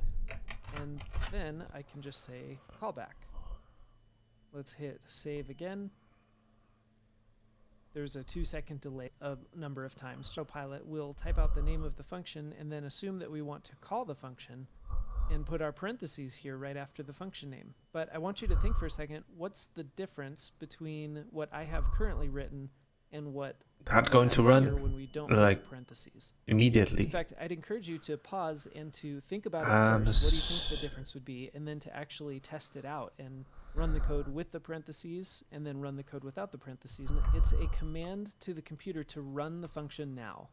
Speaker 2: And then I can just say callback. Let's hit save again. There's a 2-second delay a number of times. So Pilot will type out the name of the function and then assume that we want to call the function and put our parentheses here right after the function name. But I want you to think for a second, what's the difference between what I have currently written and what
Speaker 1: Not going to run
Speaker 2: when we don't
Speaker 1: like
Speaker 2: put parentheses?
Speaker 1: immediately.
Speaker 2: In fact, I'd encourage you to pause and to think about it first. What do you think the difference would be? And then to actually test it out and run the code with the parentheses and then run the code without the parentheses. It's a command to the computer to run the function now.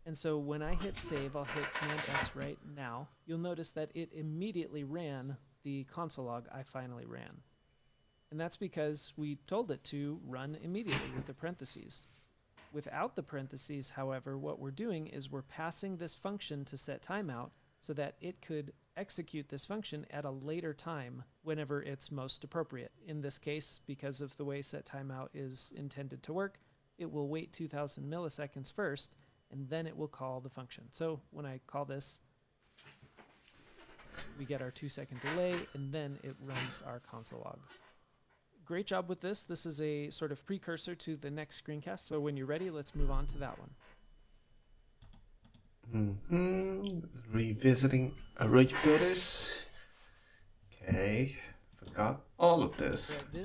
Speaker 2: And so when I hit save, I'll hit Command S right now. You'll notice that it immediately ran the console log I finally ran. And that's because we told it to run immediately with the parentheses. Without the parentheses, however, what we're doing is we're passing this function to set timeout so that it could execute this function at a later time whenever it's most appropriate. In this case, because of the way set timeout is intended to work, it will wait 2000 milliseconds first, and then it will call the function. So when I call this, we get our 2-second delay, and then it runs our console log. Great job with this. This is a sort of precursor to the next screencast. So when you're ready, let's move on to that one.
Speaker 1: Revisiting array filters. Okay, forgot all of this.
Speaker 2: Yeah,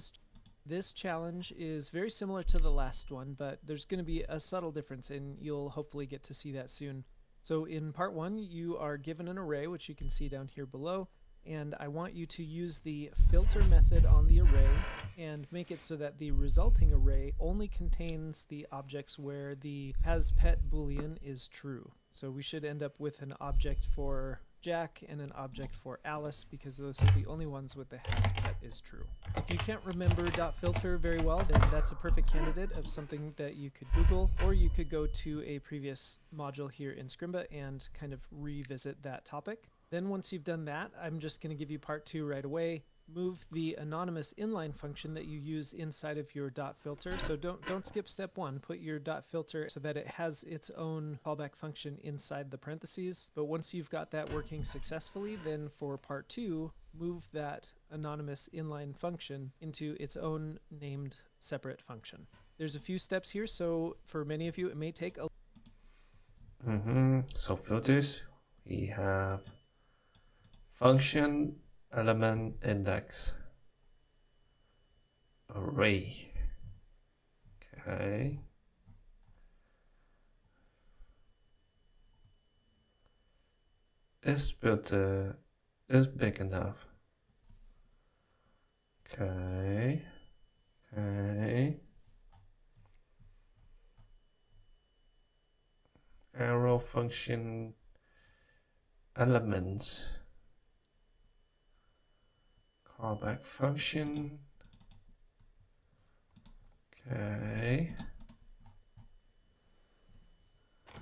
Speaker 2: this challenge is very similar to the last one, but there's going to be a subtle difference, and you'll hopefully get to see that soon. So in part 1, you are given an array, which you can see down here below, and I want you to use the filter method on the array and make it so that the resulting array only contains the objects where the hasPet boolean is true. So we should end up with an object for Jack and an object for Alice, because those are the only ones with the hasPet is true. If you can't remember .filter very well, then that's a perfect candidate of something that you could Google, or you could go to a previous module here in Scrimba and kind of revisit that topic. Then once you've done that, I'm just going to give you part 2 right away. Move the anonymous inline function that you use inside of your .filter. So don't skip step 1. Put your .filter so that it has its own callback function inside the parentheses. But once you've got that working successfully, then for part 2, move that anonymous inline function into its own named separate function. There's a few steps here, so for many of you it may take a
Speaker 1: So filters, we have function, element, index, array. Okay. This filter is big enough. Okay. Okay. Arrow function elements. callback function. Okay.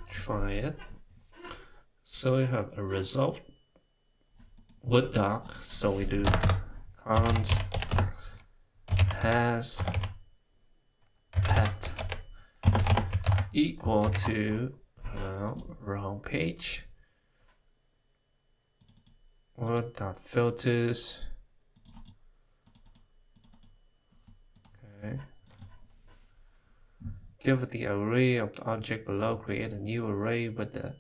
Speaker 1: Try it. So we have a result with doc. So we do cons has pet equal to wrong page. What dot filters? Okay. Give the array of the object below. Create a new array with the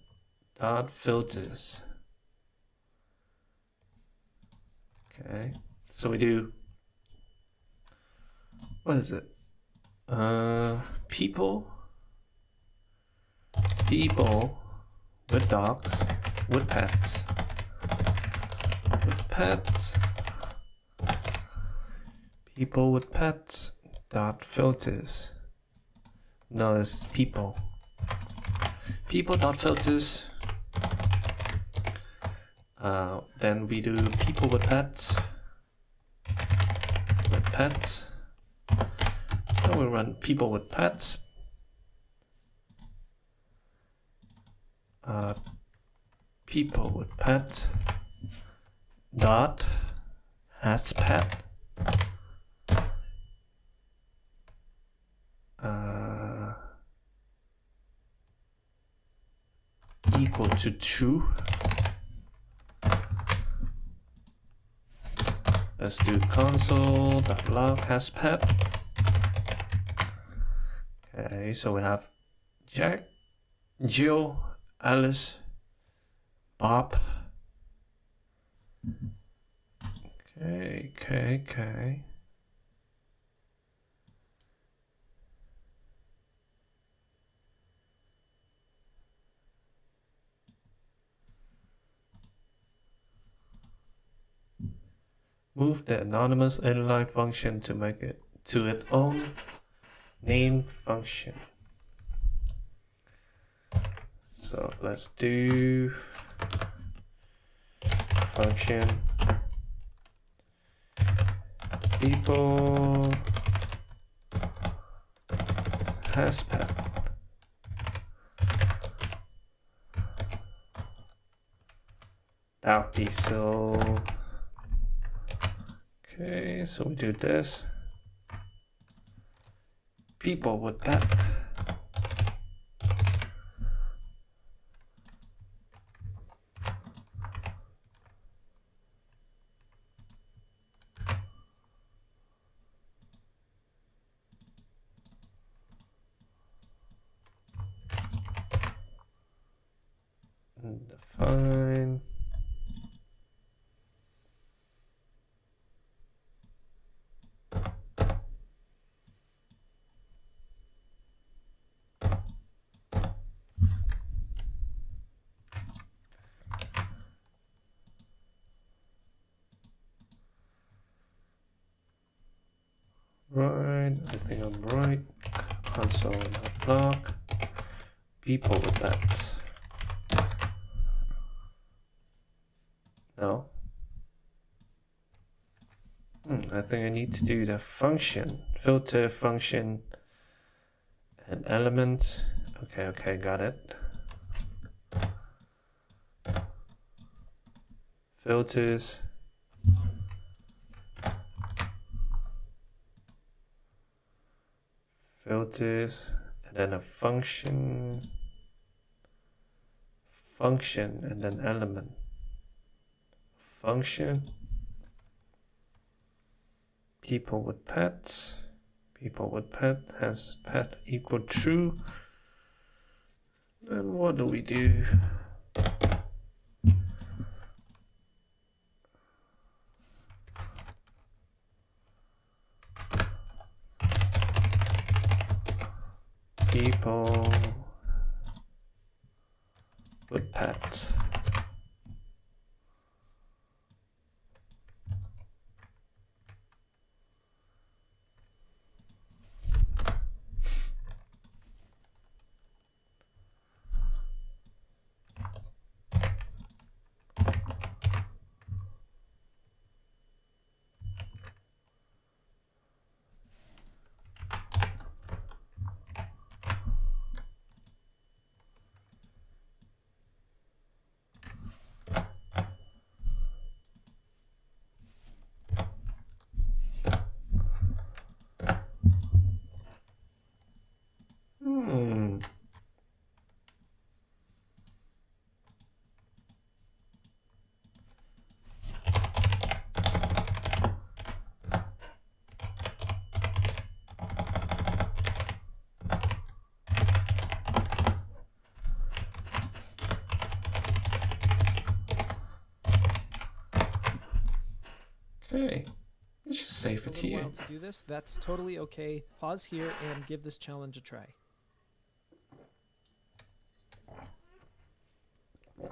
Speaker 1: dot filters. Okay. So we do. What is it? People with dogs, with pets, people with pets, dot filters. No, it's people dot filters. Then we do people with pets, then we run people with pets. People with pet dot has pet equal to true. Let's do console.log has pet. Okay, so we have Jack, Jill, Alice, Bob. Okay. Move the anonymous inline function to make it to its own name function. So let's do function people has pet. That would be so. Okay, so we do this. People with pet. And define. Right, I think I'm right. Console.log people with pets. No. I think I need to do the function, filter function and element. Okay, got it. Filters. And then a function, and then element. Function, people with pets, has pet equal true. Then what do we do? People with pets. Okay, let's just save
Speaker 2: A
Speaker 1: it
Speaker 2: little
Speaker 1: here.
Speaker 2: while to do this. That's totally okay. Pause here and give this challenge a try. Okay,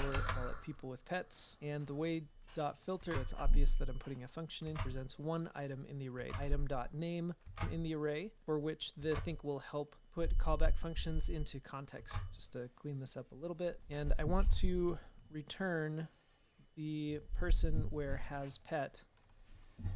Speaker 2: or call it people with pets. And the way .filter, it's obvious that I'm putting a function in, presents one item in the array. Item.name in the array, for which the think will help put callback functions into context. Just to clean this up a little bit. And I want to return the person where has pet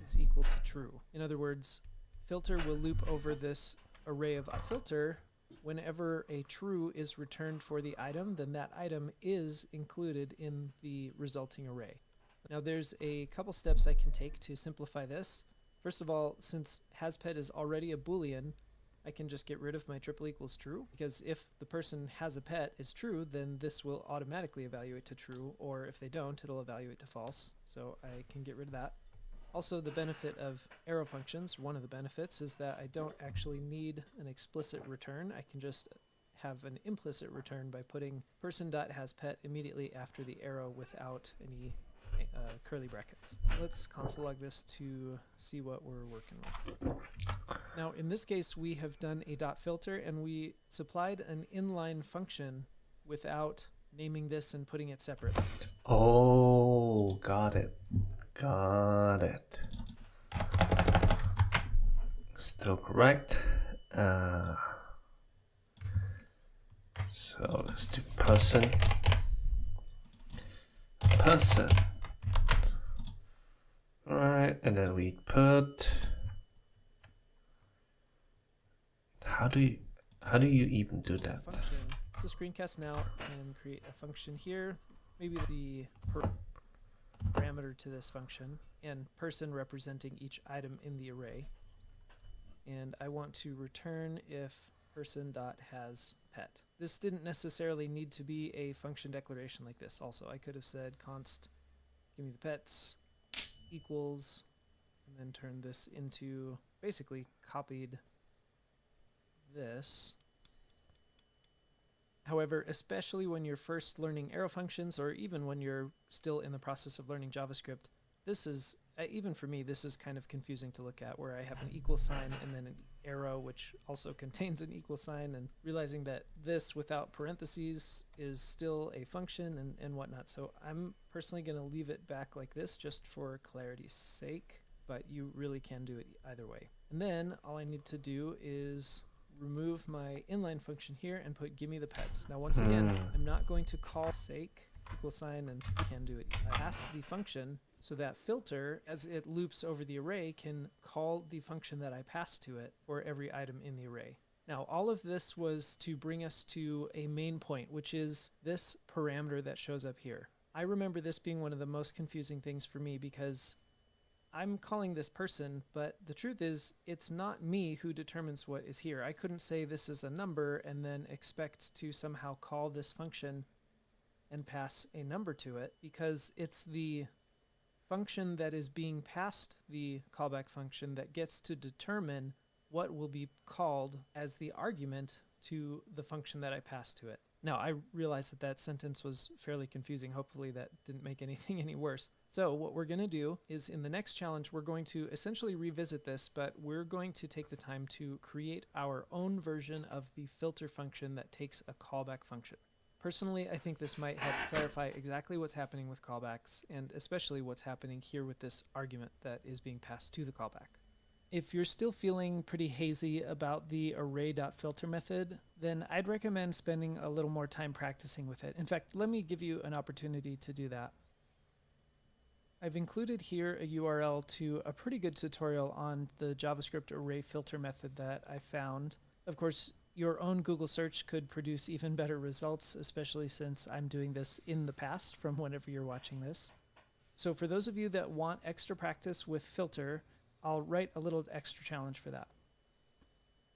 Speaker 2: is equal to true. In other words, filter will loop over this array of filter. Whenever a true is returned for the item, then that item is included in the resulting array. Now there's a couple steps I can take to simplify this. First of all, since hasPet is already a Boolean, I can just get rid of my triple equals true, because if the person has a pet is true, then this will automatically evaluate to true, or if they don't, it'll evaluate to false. So I can get rid of that. Also, the benefit of arrow functions, one of the benefits, is that I don't actually need an explicit return. I can just have an implicit return by putting person.hasPet immediately after the arrow without any curly brackets. Let's console log this to see what we're working with. Now, in this case, we have done a .filter, and we supplied an inline function without naming this and putting it separate.
Speaker 1: Oh, got it. Got it. Still correct. So let's do person. Person. Alright, and then we put. How do you even do that?
Speaker 2: Function. It's a screencast now, and create a function here. Maybe the parameter to this function, and person representing each item in the array. And I want to return if person.hasPet. This didn't necessarily need to be a function declaration like this. Also, I could have said const give me the pets equals, and then turn this into, basically copied this. However, especially when you're first learning arrow functions, or even when you're still in the process of learning JavaScript, this is, even for me, this is kind of confusing to look at, where I have an equal sign and then an arrow which also contains an equal sign, and realizing that this without parentheses is still a function and whatnot. So I'm personally going to leave it back like this just for clarity's sake, but you really can do it either way. And then all I need to do is remove my inline function here and put give me the pets. Now once again, I'm not going to call sake equal sign and can do it. I pass the function so that filter, as it loops over the array, can call the function that I passed to it for every item in the array. Now all of this was to bring us to a main point, which is this parameter that shows up here. I remember this being one of the most confusing things for me, because I'm calling this person, but the truth is it's not me who determines what is here. I couldn't say this is a number and then expect to somehow call this function and pass a number to it, because it's the function that is being passed the callback function that gets to determine what will be called as the argument to the function that I passed to it. Now, I realize that that sentence was fairly confusing. Hopefully that didn't make anything any worse. So what we're going to do is, in the next challenge, we're going to essentially revisit this, but we're going to take the time to create our own version of the filter function that takes a callback function. Personally, I think this might help clarify exactly what's happening with callbacks, and especially what's happening here with this argument that is being passed to the callback. If you're still feeling pretty hazy about the array.filter method, then I'd recommend spending a little more time practicing with it. In fact, let me give you an opportunity to do that. I've included here a URL to a pretty good tutorial on the JavaScript array filter method that I found. Of course, your own Google search could produce even better results, especially since I'm doing this in the past from whenever you're watching this. So for those of you that want extra practice with filter, I'll write a little extra challenge for that.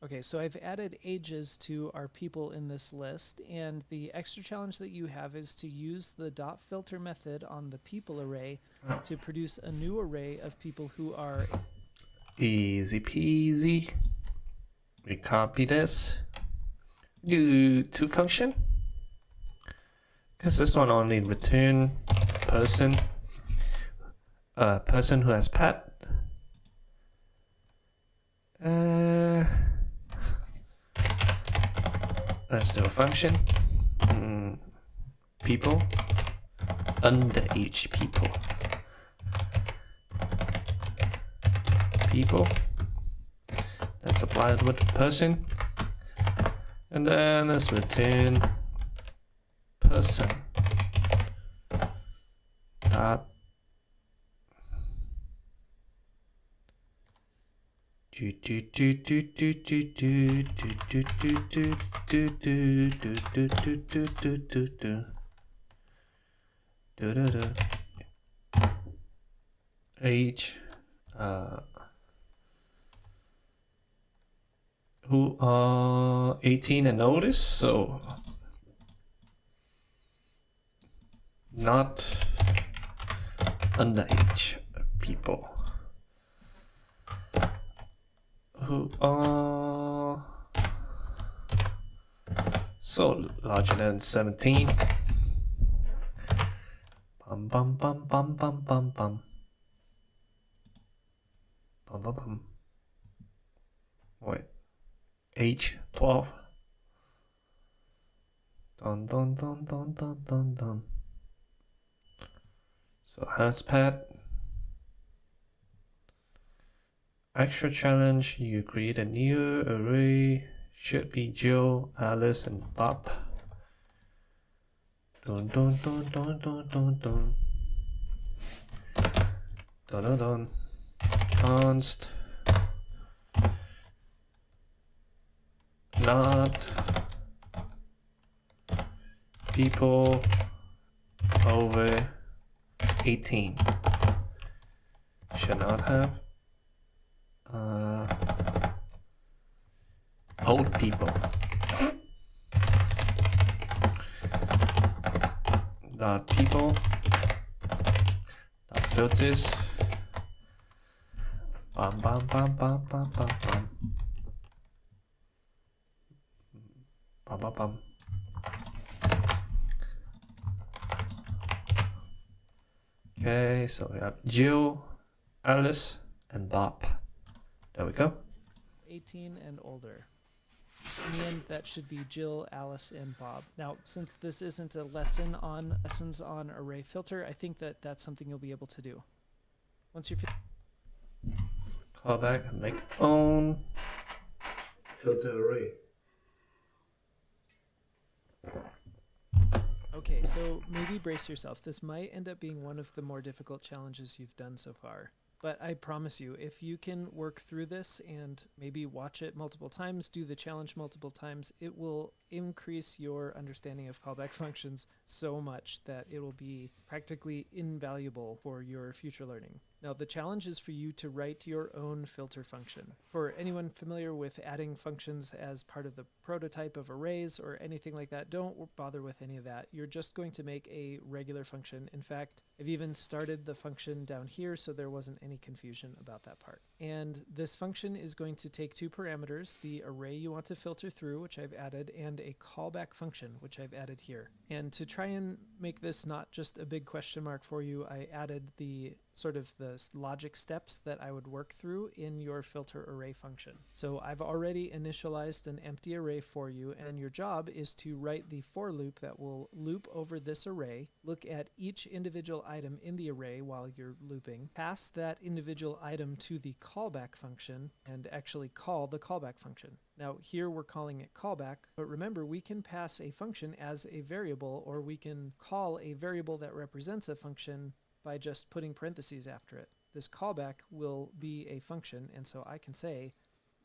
Speaker 2: Okay, so I've added ages to our people in this list, and the extra challenge that you have is to use the .filter method on the people array to produce a new array of people who are...
Speaker 1: Easy peasy. We copy this. Do to function. Because this one only return person. a person who has pet. Let's do a function. People. Underage people. People. Let's apply it with person. And then let's return person. Age, who are 18 and older, so not underage people. Who are so larger than 17. Bum bum bum bum bum bum bum. Bum bum bum. Wait. Age 12. Dun dun dun dun dun dun dun. So has pet. Extra challenge, you create a new array, should be Jill, Alice, and Bob. Dun dun dun dun dun dun dun. Dun dun dun. Const. Not people over 18. Should not have old people. Not people. Not filters. Bum bum bum bum bum bum bum. Bum bum bum. Okay, so we have Jill, Alice, and Bob. There we go.
Speaker 2: 18 and older. In the end, that should be Jill, Alice, and Bob. Now, since this isn't a lesson on lessons on array filter, I think that that's something you'll be able to do. Once you're
Speaker 1: Call back and make own filter array.
Speaker 2: Okay, so maybe brace yourself. This might end up being one of the more difficult challenges you've done so far. But I promise you, if you can work through this and maybe watch it multiple times, do the challenge multiple times, it will increase your understanding of callback functions so much that it will be practically invaluable for your future learning. Now, the challenge is for you to write your own filter function. For anyone familiar with adding functions as part of the prototype of arrays or anything like that, don't bother with any of that. You're just going to make a regular function. In fact, I've even started the function down here so there wasn't any confusion about that part. And this function is going to take two parameters, the array you want to filter through, which I've added, and a callback function, which I've added here. And to try and make this not just a big question mark for you, I added the sort of the logic steps that I would work through in your filter array function. So I've already initialized an empty array for you, and your job is to write the for loop that will loop over this array, look at each individual item in the array while you're looping, pass that individual item to the callback function, and actually call the callback function. Now here we're calling it callback, but remember we can pass a function as a variable, or we can call a variable that represents a function by just putting parentheses after it. This callback will be a function, and so I can say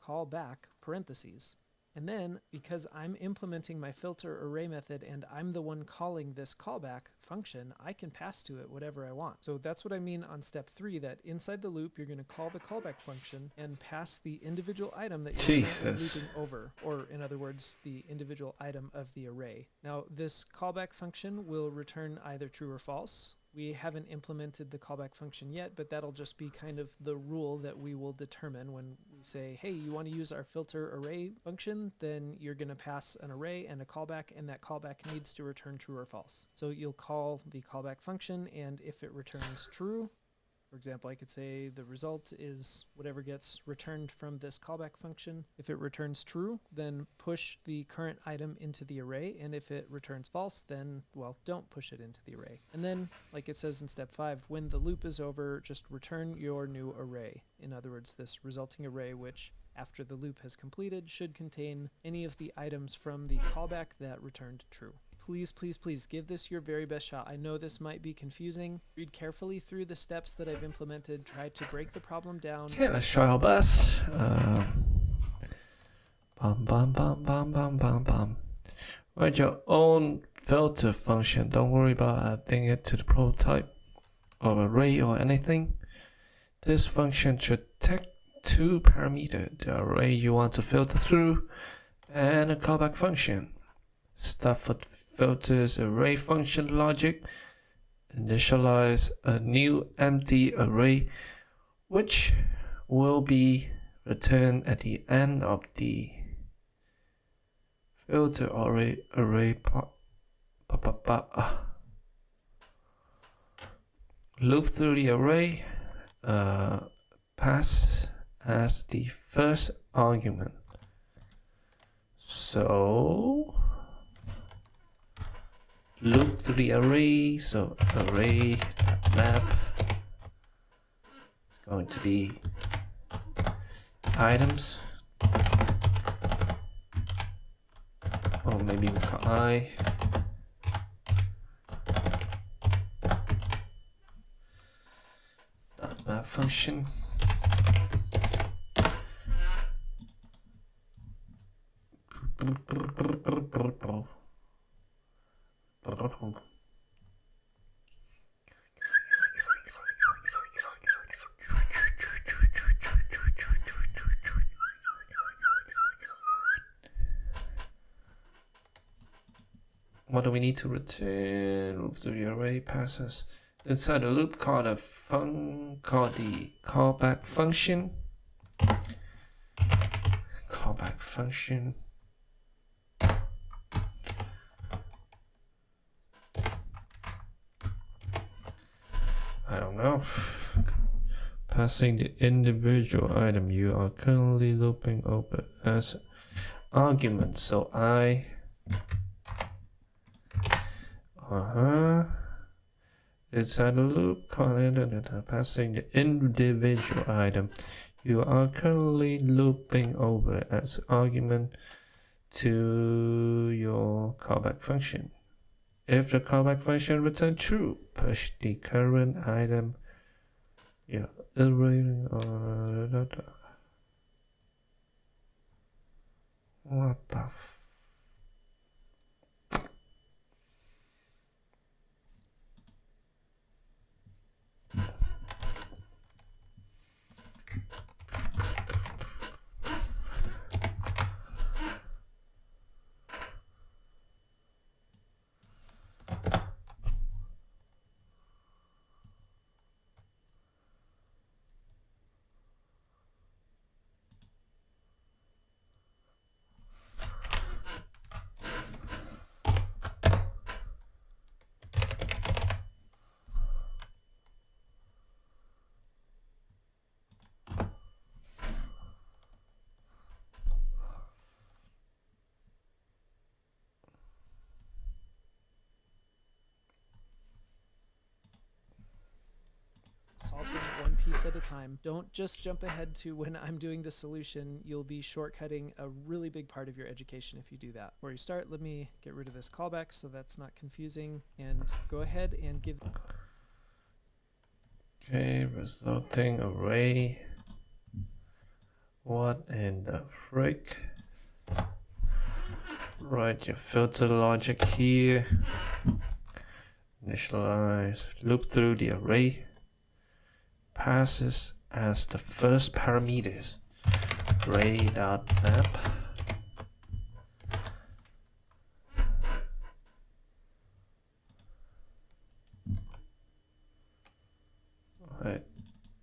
Speaker 2: callback parentheses. And then, because I'm implementing my filter array method and I'm the one calling this callback function, I can pass to it whatever I want. So that's what I mean on step 3, that inside the loop, you're going to call the callback function and pass the individual item that you're looping over, or in other words, the individual item of the array. Now, this callback function will return either true or false. We haven't implemented the callback function yet, but that'll just be kind of the rule that we will determine when we say, hey, you want to use our filter array function, then you're going to pass an array and a callback, and that callback needs to return true or false. So you'll call the callback function, and if it returns true, For example, I could say the result is whatever gets returned from this callback function. If it returns true, then push the current item into the array. And if it returns false, then, well, don't push it into the array. And then, like it says in step 5, when the loop is over, just return your new array. In other words, this resulting array, which after the loop has completed, should contain any of the items from the callback that returned true. Please, please, please give this your very best shot. I know this might be confusing. Read carefully through the steps that I've implemented. Try to break the problem down.
Speaker 1: Okay, let's try our best. Write your own filter function. Don't worry about adding it to the prototype or array or anything. This function should take 2 parameters: the array you want to filter through and a callback function. Stafford filters array function logic. Initialize a new empty array, which will be returned at the end of the filter array loop through the array, pass as the first argument. So loop through the array, so array map is going to be items, or maybe we call I. Map function. What do we need to return? Loop through the array passes inside the loop called the callback function. Callback function. I don't know. Passing the individual item you are currently looping over as argument. So I inside the loop, passing the individual item you are currently looping over as argument to your callback function. If the callback function returns true, push the current item. Yeah, what the f.
Speaker 2: Solve them one piece at a time. Don't just jump ahead to when I'm doing the solution. You'll be shortcutting a really big part of your education if you do that. Before you start, let me get rid of this callback so that's not confusing, and go ahead and give.
Speaker 1: Okay, resulting array. What in the frick? Write your filter logic here. Initialize, loop through the array. Passes as the first parameters. Array.map. Alright.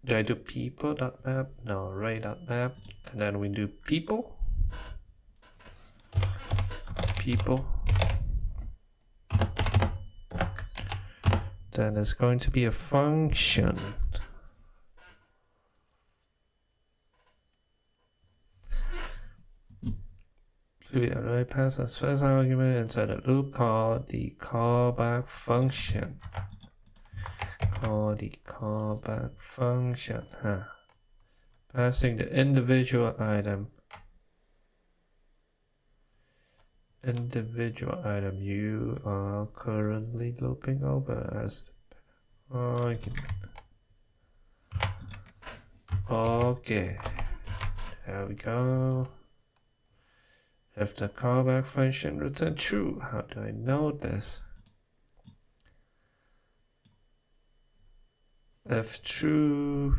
Speaker 1: Do I do people.map? No, array.map. And then we do people. People. Then there's going to be a function. through the array pass as first argument inside a loop called the callback function. Passing the individual item you are currently looping over as argument. Okay, there we go. If the callback function returns true, how do I know this? If true,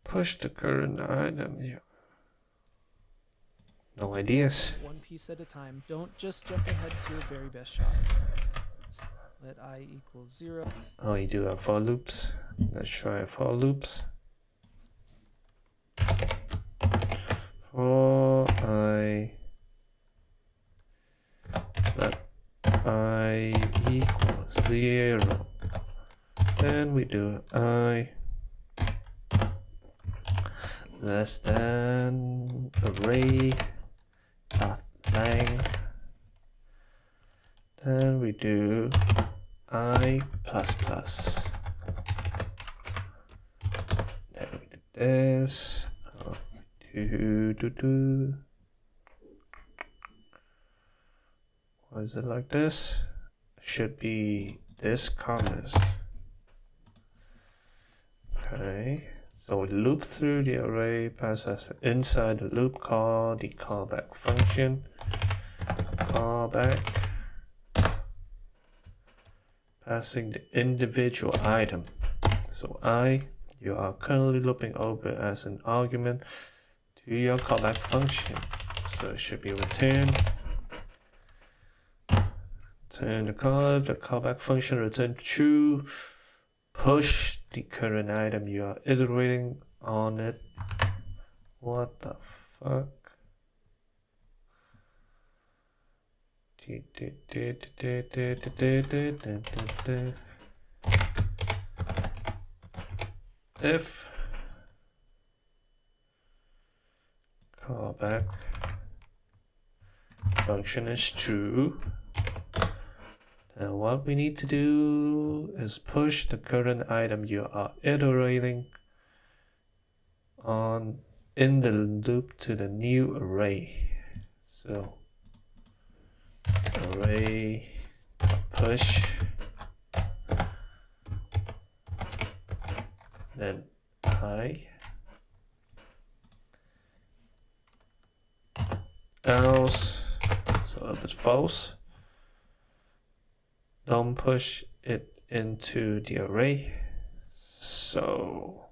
Speaker 1: push the current item. Yeah. No ideas.
Speaker 2: One piece at a time. Don't just jump ahead to your very best shot. So let I equals 0.
Speaker 1: Oh, you do have for loops. Let's try for loops. For I, let I equals 0. Then we do I less than array dot length. Then we do I plus plus. Then we do this. Why is it like this? Should be this commas. Okay. So we loop through the array, passes inside the loop called the callback function. Callback. Passing the individual item. So you are currently looping over as an argument to your callback function. So it should be returned. Turn the callback function return true. Push the current item you are iterating on it. What the fuck? If callback function is true, then what we need to do is push the current item you are iterating on in the loop to the new array. So array push, then I, else, so if it's false, don't push it into the array. So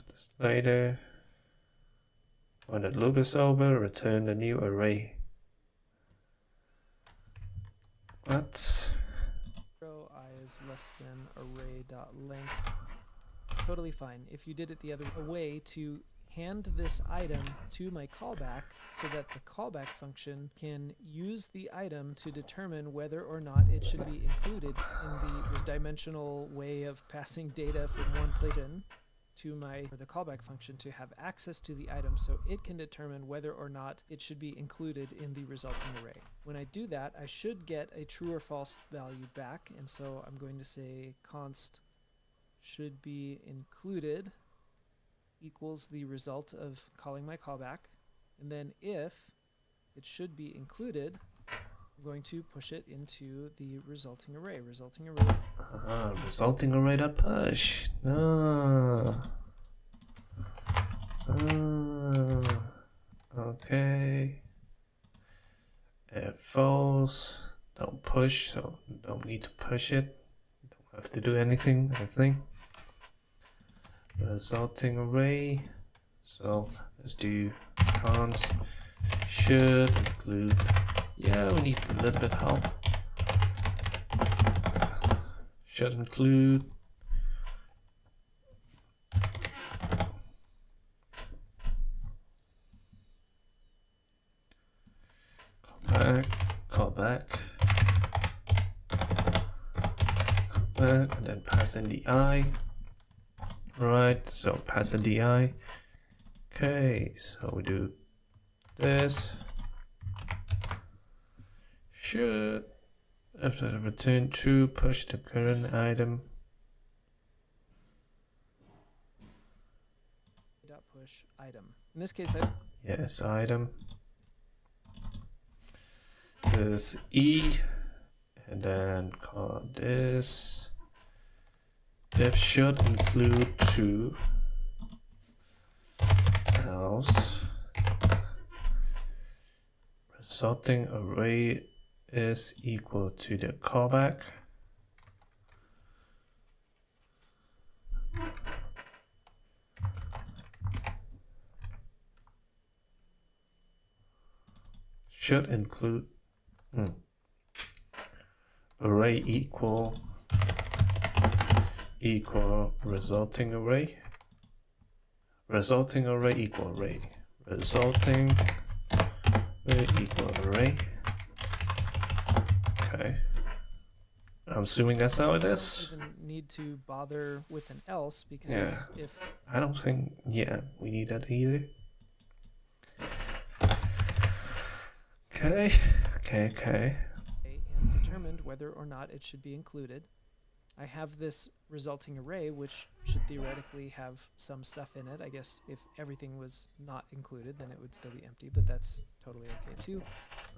Speaker 1: this later, when the loop is over, return the new array. What?
Speaker 2: I is less than array.length. Totally fine. If you did it the other way, to hand this item to my callback so that the callback function can use the item to determine whether or not it should be included in the dimensional way of passing data from one place in to the callback function to have access to the item so it can determine whether or not it should be included in the resulting array. When I do that, I should get a true or false value back, and so I'm going to say const should be included equals the result of calling my callback, and then if it should be included, I'm going to push it into the resulting array. Resulting
Speaker 1: array dot push. Okay. If false, don't push, so don't need to push it. Don't have to do anything, I think. Resulting array. So let's do cons should include. Yeah, we need a little bit of help. Should include. Call back, and then pass in the I. Right, so pass in the I. Okay, so we do this. Should, after the return true, push the current item.
Speaker 2: Dot push item. In this case,
Speaker 1: Yes, item. This E, and then call this. If should include true, else resulting array is equal to the callback. Should include array equal resulting array. Resulting array equal array. Resulting array equal array. Okay. I'm assuming that's how it is.
Speaker 2: don't even need to bother with an else because if
Speaker 1: I don't think, we need that either. Okay.
Speaker 2: and determined whether or not it should be included. I have this resulting array, which should theoretically have some stuff in it. I guess if everything was not included, then it would still be empty, but that's totally okay too.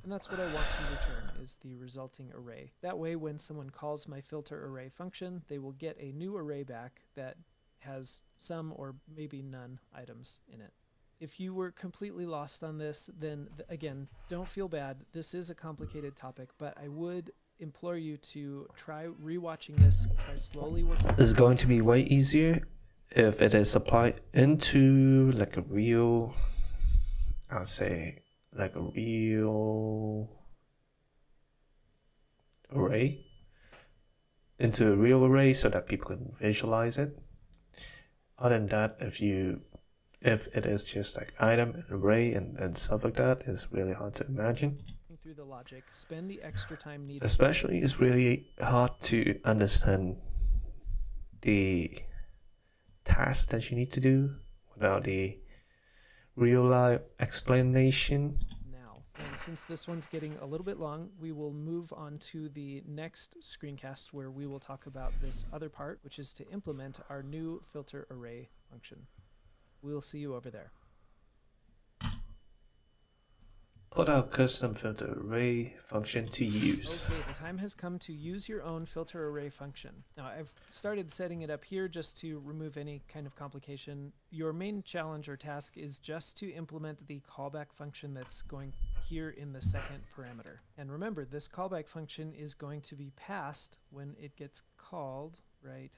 Speaker 2: And that's what I want to return, is the resulting array. That way, when someone calls my filter array function, they will get a new array back that has some or maybe none items in it. If you were completely lost on this, then again, don't feel bad. This is a complicated topic, but I would implore you to try rewatching this, try slowly working.
Speaker 1: It's going to be way easier if it is applied into like a real, I'll say, like a real array, into a real array so that people can visualize it. Other than that, if it is just like item and array and stuff like that, it's really hard to imagine.
Speaker 2: Through the logic, spend the extra time needed.
Speaker 1: Especially, it's really hard to understand the task that you need to do without the real life explanation.
Speaker 2: Now, and since this one's getting a little bit long, we will move on to the next screencast where we will talk about this other part, which is to implement our new filter array function. We'll see you over there.
Speaker 1: Put our custom filter array function to use.
Speaker 2: Okay, the time has come to use your own filter array function. Now, I've started setting it up here just to remove any kind of complication. Your main challenge or task is just to implement the callback function that's going here in the second parameter. And remember, this callback function is going to be passed when it gets called right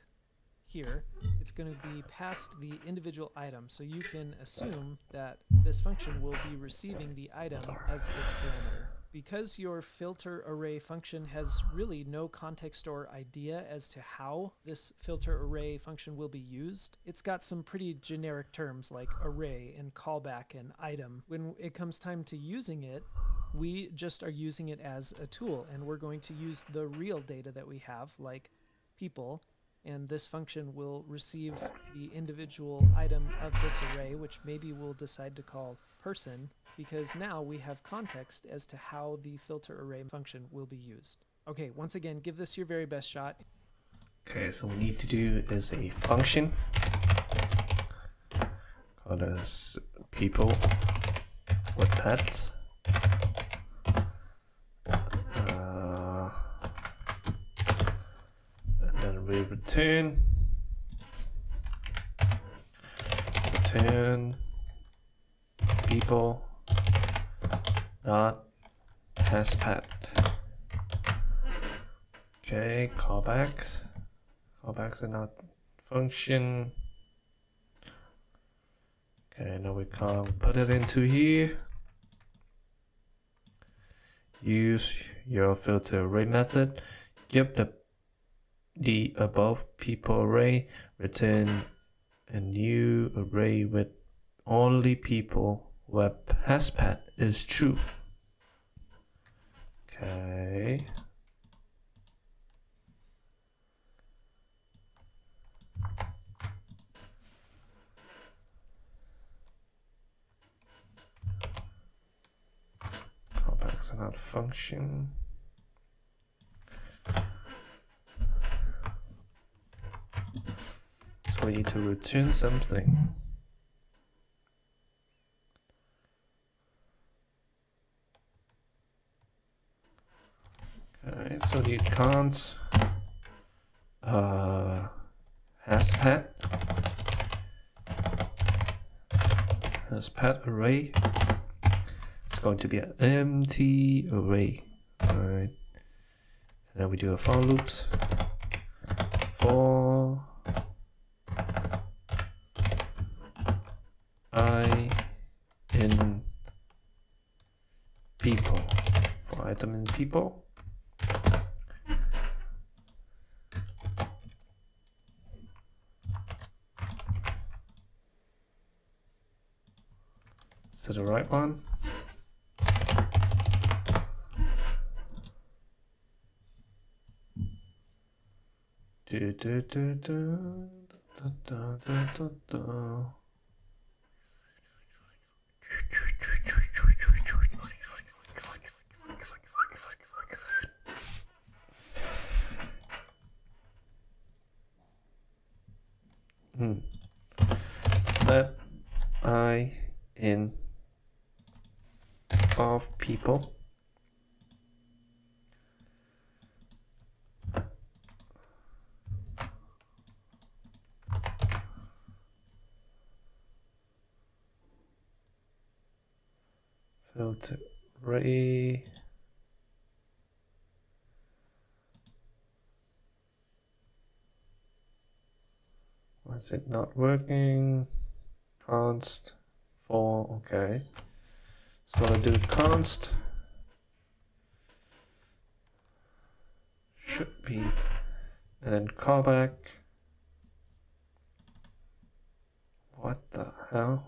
Speaker 2: here. It's going to be past the individual item, so you can assume that this function will be receiving the item as its parameter. Because your filter array function has really no context or idea as to how this filter array function will be used, it's got some pretty generic terms like array and callback and item. When it comes time to using it, we just are using it as a tool, and we're going to use the real data that we have, like people, and this function will receive the individual item of this array, which maybe we'll decide to call person, because now we have context as to how the filter array function will be used. Okay, once again, give this your very best shot.
Speaker 1: Okay, so what we need to do is a function called as people with pets. And then we return people not has pet. Okay, callbacks. Callbacks are not function. Okay, now we can put it into here. Use your filter array method. Give the above people array. Return a new array with only people where hashpad is true. Okay. Callbacks are not function. So we need to return something. Okay, so you can't hashpad array. It's going to be an empty array. Alright. And then we do a for loops. For I in people. For item in people. Is it the right one? Do, do, do, do, da, da, da, da, da. Let I in of people filter array. Why is it not working? Const for, okay. So I do const should be, and then callback. What the hell?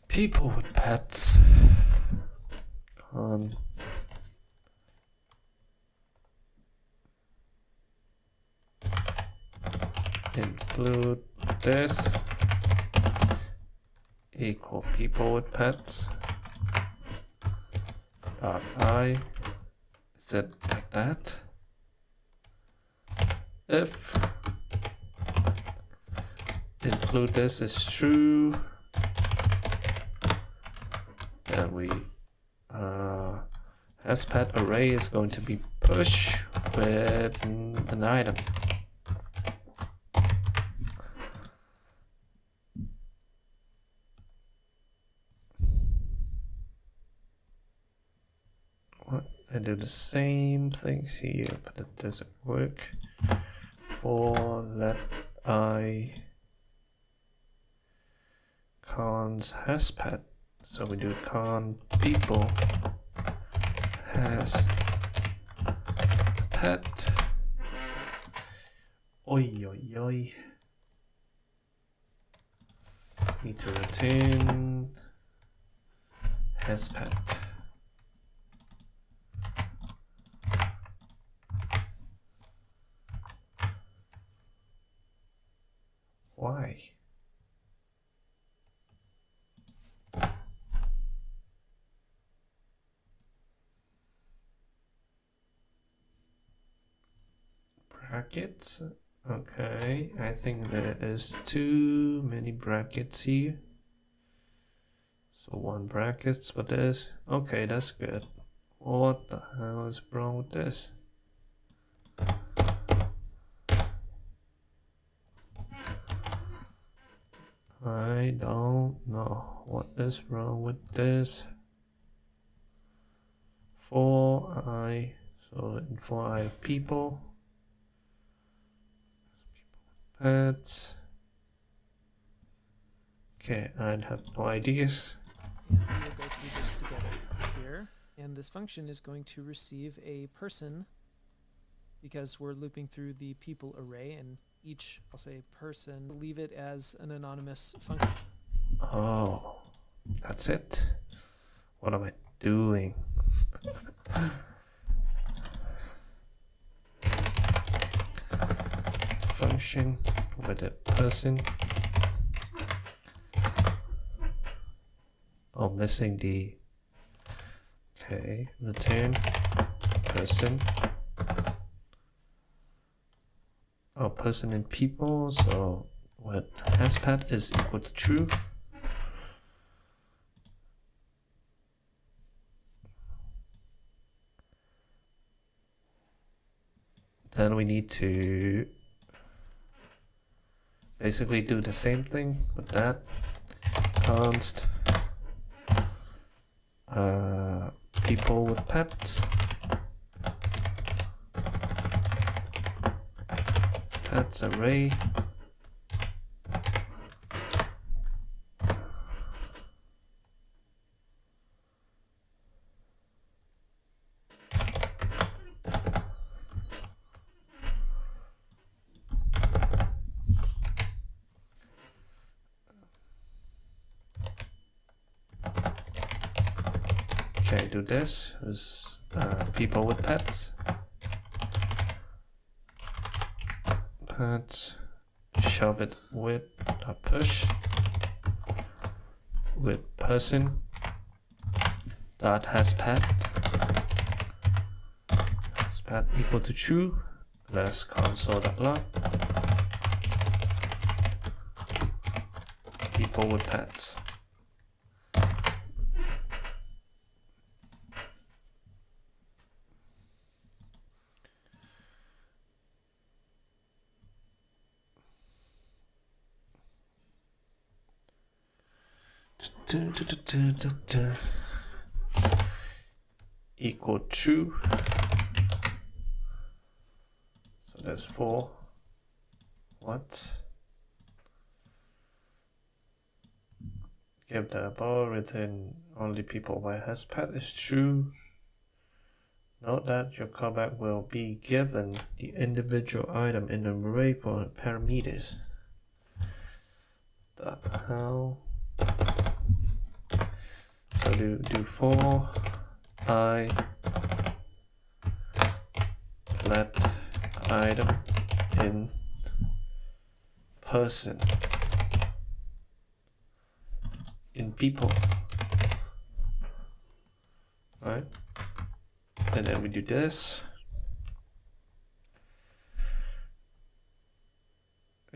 Speaker 1: People with pets. Con include this equal people with pets dot I. Is it like that? If include this is true, and we hashpad array is going to be push with an item. What? I do the same things here, but it doesn't work. For let I cons hashpad. So we do con people has pet. Oi oi oi. Need to return has pet. Why? Brackets. Okay, I think there is too many brackets here. So one brackets for this. Okay, that's good. What the hell is wrong with this? I don't know what is wrong with this. For I, So for I people, pets. Okay, I have no ideas.
Speaker 2: And we will go through this together here. And this function is going to receive a person because we're looping through the people array, and each, I'll say person, leave it as an anonymous function.
Speaker 1: Oh, that's it. What am I doing? Function with a person. Oh, missing the. Okay, return person. Oh, person and people. So what hasPat is equal to true. Then we need to basically do the same thing with that. Const people with pets. Pets array. Okay, do this is people with pets. Pets, shove it with a push with person dot hasPat. HasPat equal to true. Let's console.log. People with pets. Equal true. So that's 4. What? Give the above written only people by hasPat is true. Note that your callback will be given the individual item in the array for parameters. The hell? So do for I let item in person in people, right? And then we do this.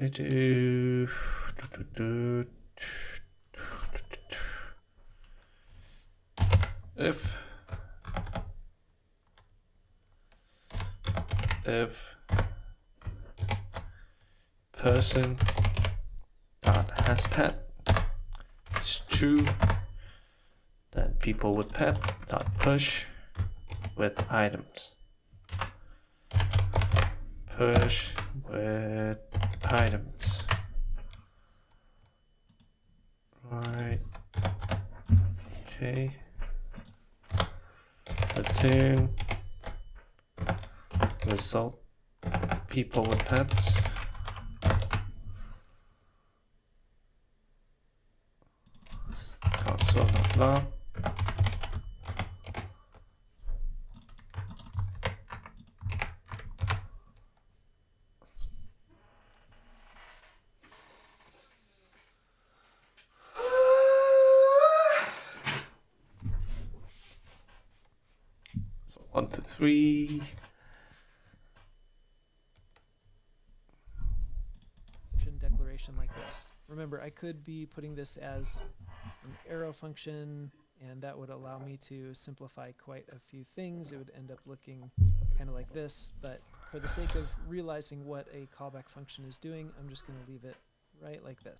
Speaker 1: We do if person dot hasPat is true, then people with pet dot push with items. Push with items. Right. Okay. Return result people with pets. Console.log. So 1, 2, 3.
Speaker 2: Declaration like this. Remember, I could be putting this as an arrow function, and that would allow me to simplify quite a few things. It would end up looking kind of like this, but for the sake of realizing what a callback function is doing, I'm just going to leave it right like this.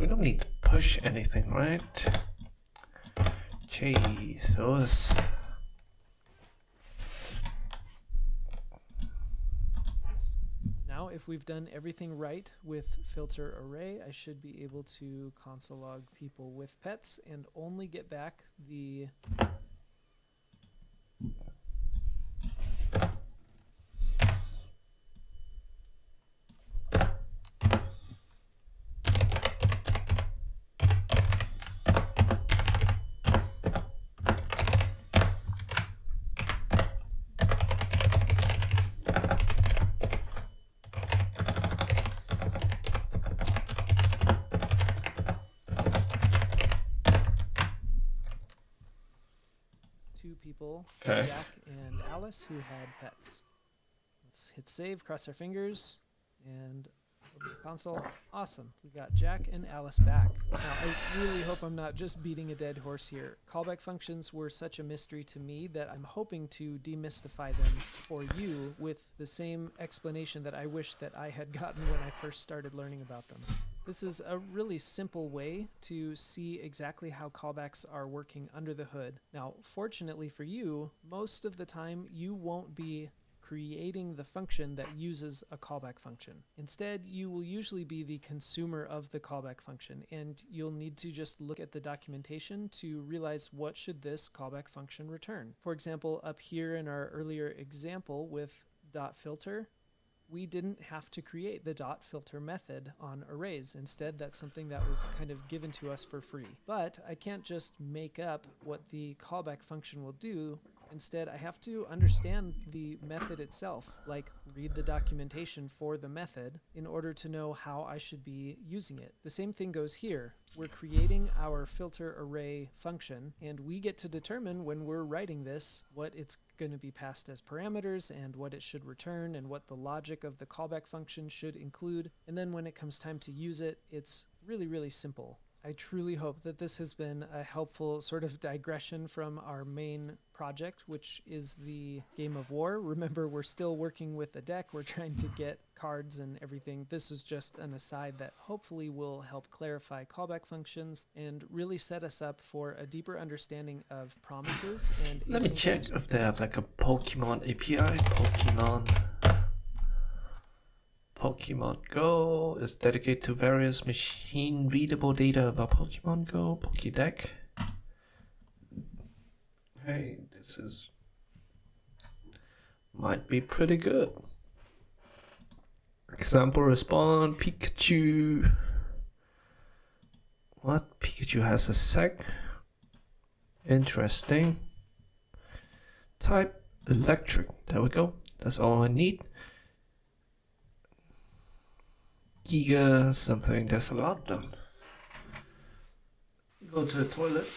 Speaker 1: We don't need to push anything, right? Jesus.
Speaker 2: Now, if we've done everything right with filter array, I should be able to console log people with pets and only get back the two people,
Speaker 1: Okay.
Speaker 2: Jack and Alice, who had pets. Let's hit save, cross our fingers, and open the console. Awesome. We got Jack and Alice back. Now, I really hope I'm not just beating a dead horse here. Callback functions were such a mystery to me that I'm hoping to demystify them for you with the same explanation that I wish that I had gotten when I first started learning about them. This is a really simple way to see exactly how callbacks are working under the hood. Now, fortunately for you, most of the time you won't be creating the function that uses a callback function. Instead, you will usually be the consumer of the callback function, and you'll need to just look at the documentation to realize what should this callback function return. For example, up here in our earlier example with .filter, we didn't have to create the .filter method on arrays. Instead, that's something that was kind of given to us for free. But I can't just make up what the callback function will do. Instead, I have to understand the method itself, like read the documentation for the method in order to know how I should be using it. The same thing goes here. We're creating our filter array function, and we get to determine when we're writing this what it's going to be passed as parameters and what it should return and what the logic of the callback function should include. And then when it comes time to use it, it's really, really simple. I truly hope that this has been a helpful sort of digression from our main project, which is the Game of War. Remember, we're still working with a deck. We're trying to get cards and everything. This is just an aside that hopefully will help clarify callback functions and really set us up for a deeper understanding of promises and
Speaker 1: Let me check
Speaker 2: asynchronous.
Speaker 1: if they have like a Pokemon API. Pokemon Go is dedicated to various machine-readable data about Pokemon Go, Pokédeck. Hey, this is... might be pretty good. Example respond, Pikachu. What? Pikachu has a sec? Interesting. Type electric. There we go. That's all I need. Giga something. There's a lot of them. Go to the toilet.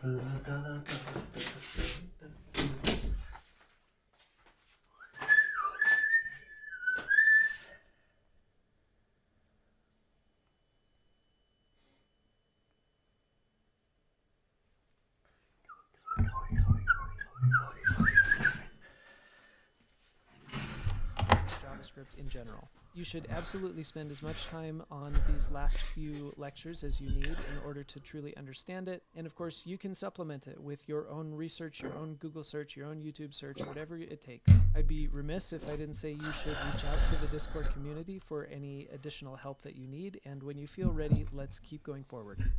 Speaker 2: JavaScript in general. You should absolutely spend as much time on these last few lectures as you need in order to truly understand it. And of course, you can supplement it with your own research, your own Google search, your own YouTube search, whatever it takes. I'd be remiss if I didn't say you should reach out to the Discord community for any additional help that you need. And when you feel ready, let's keep going forward.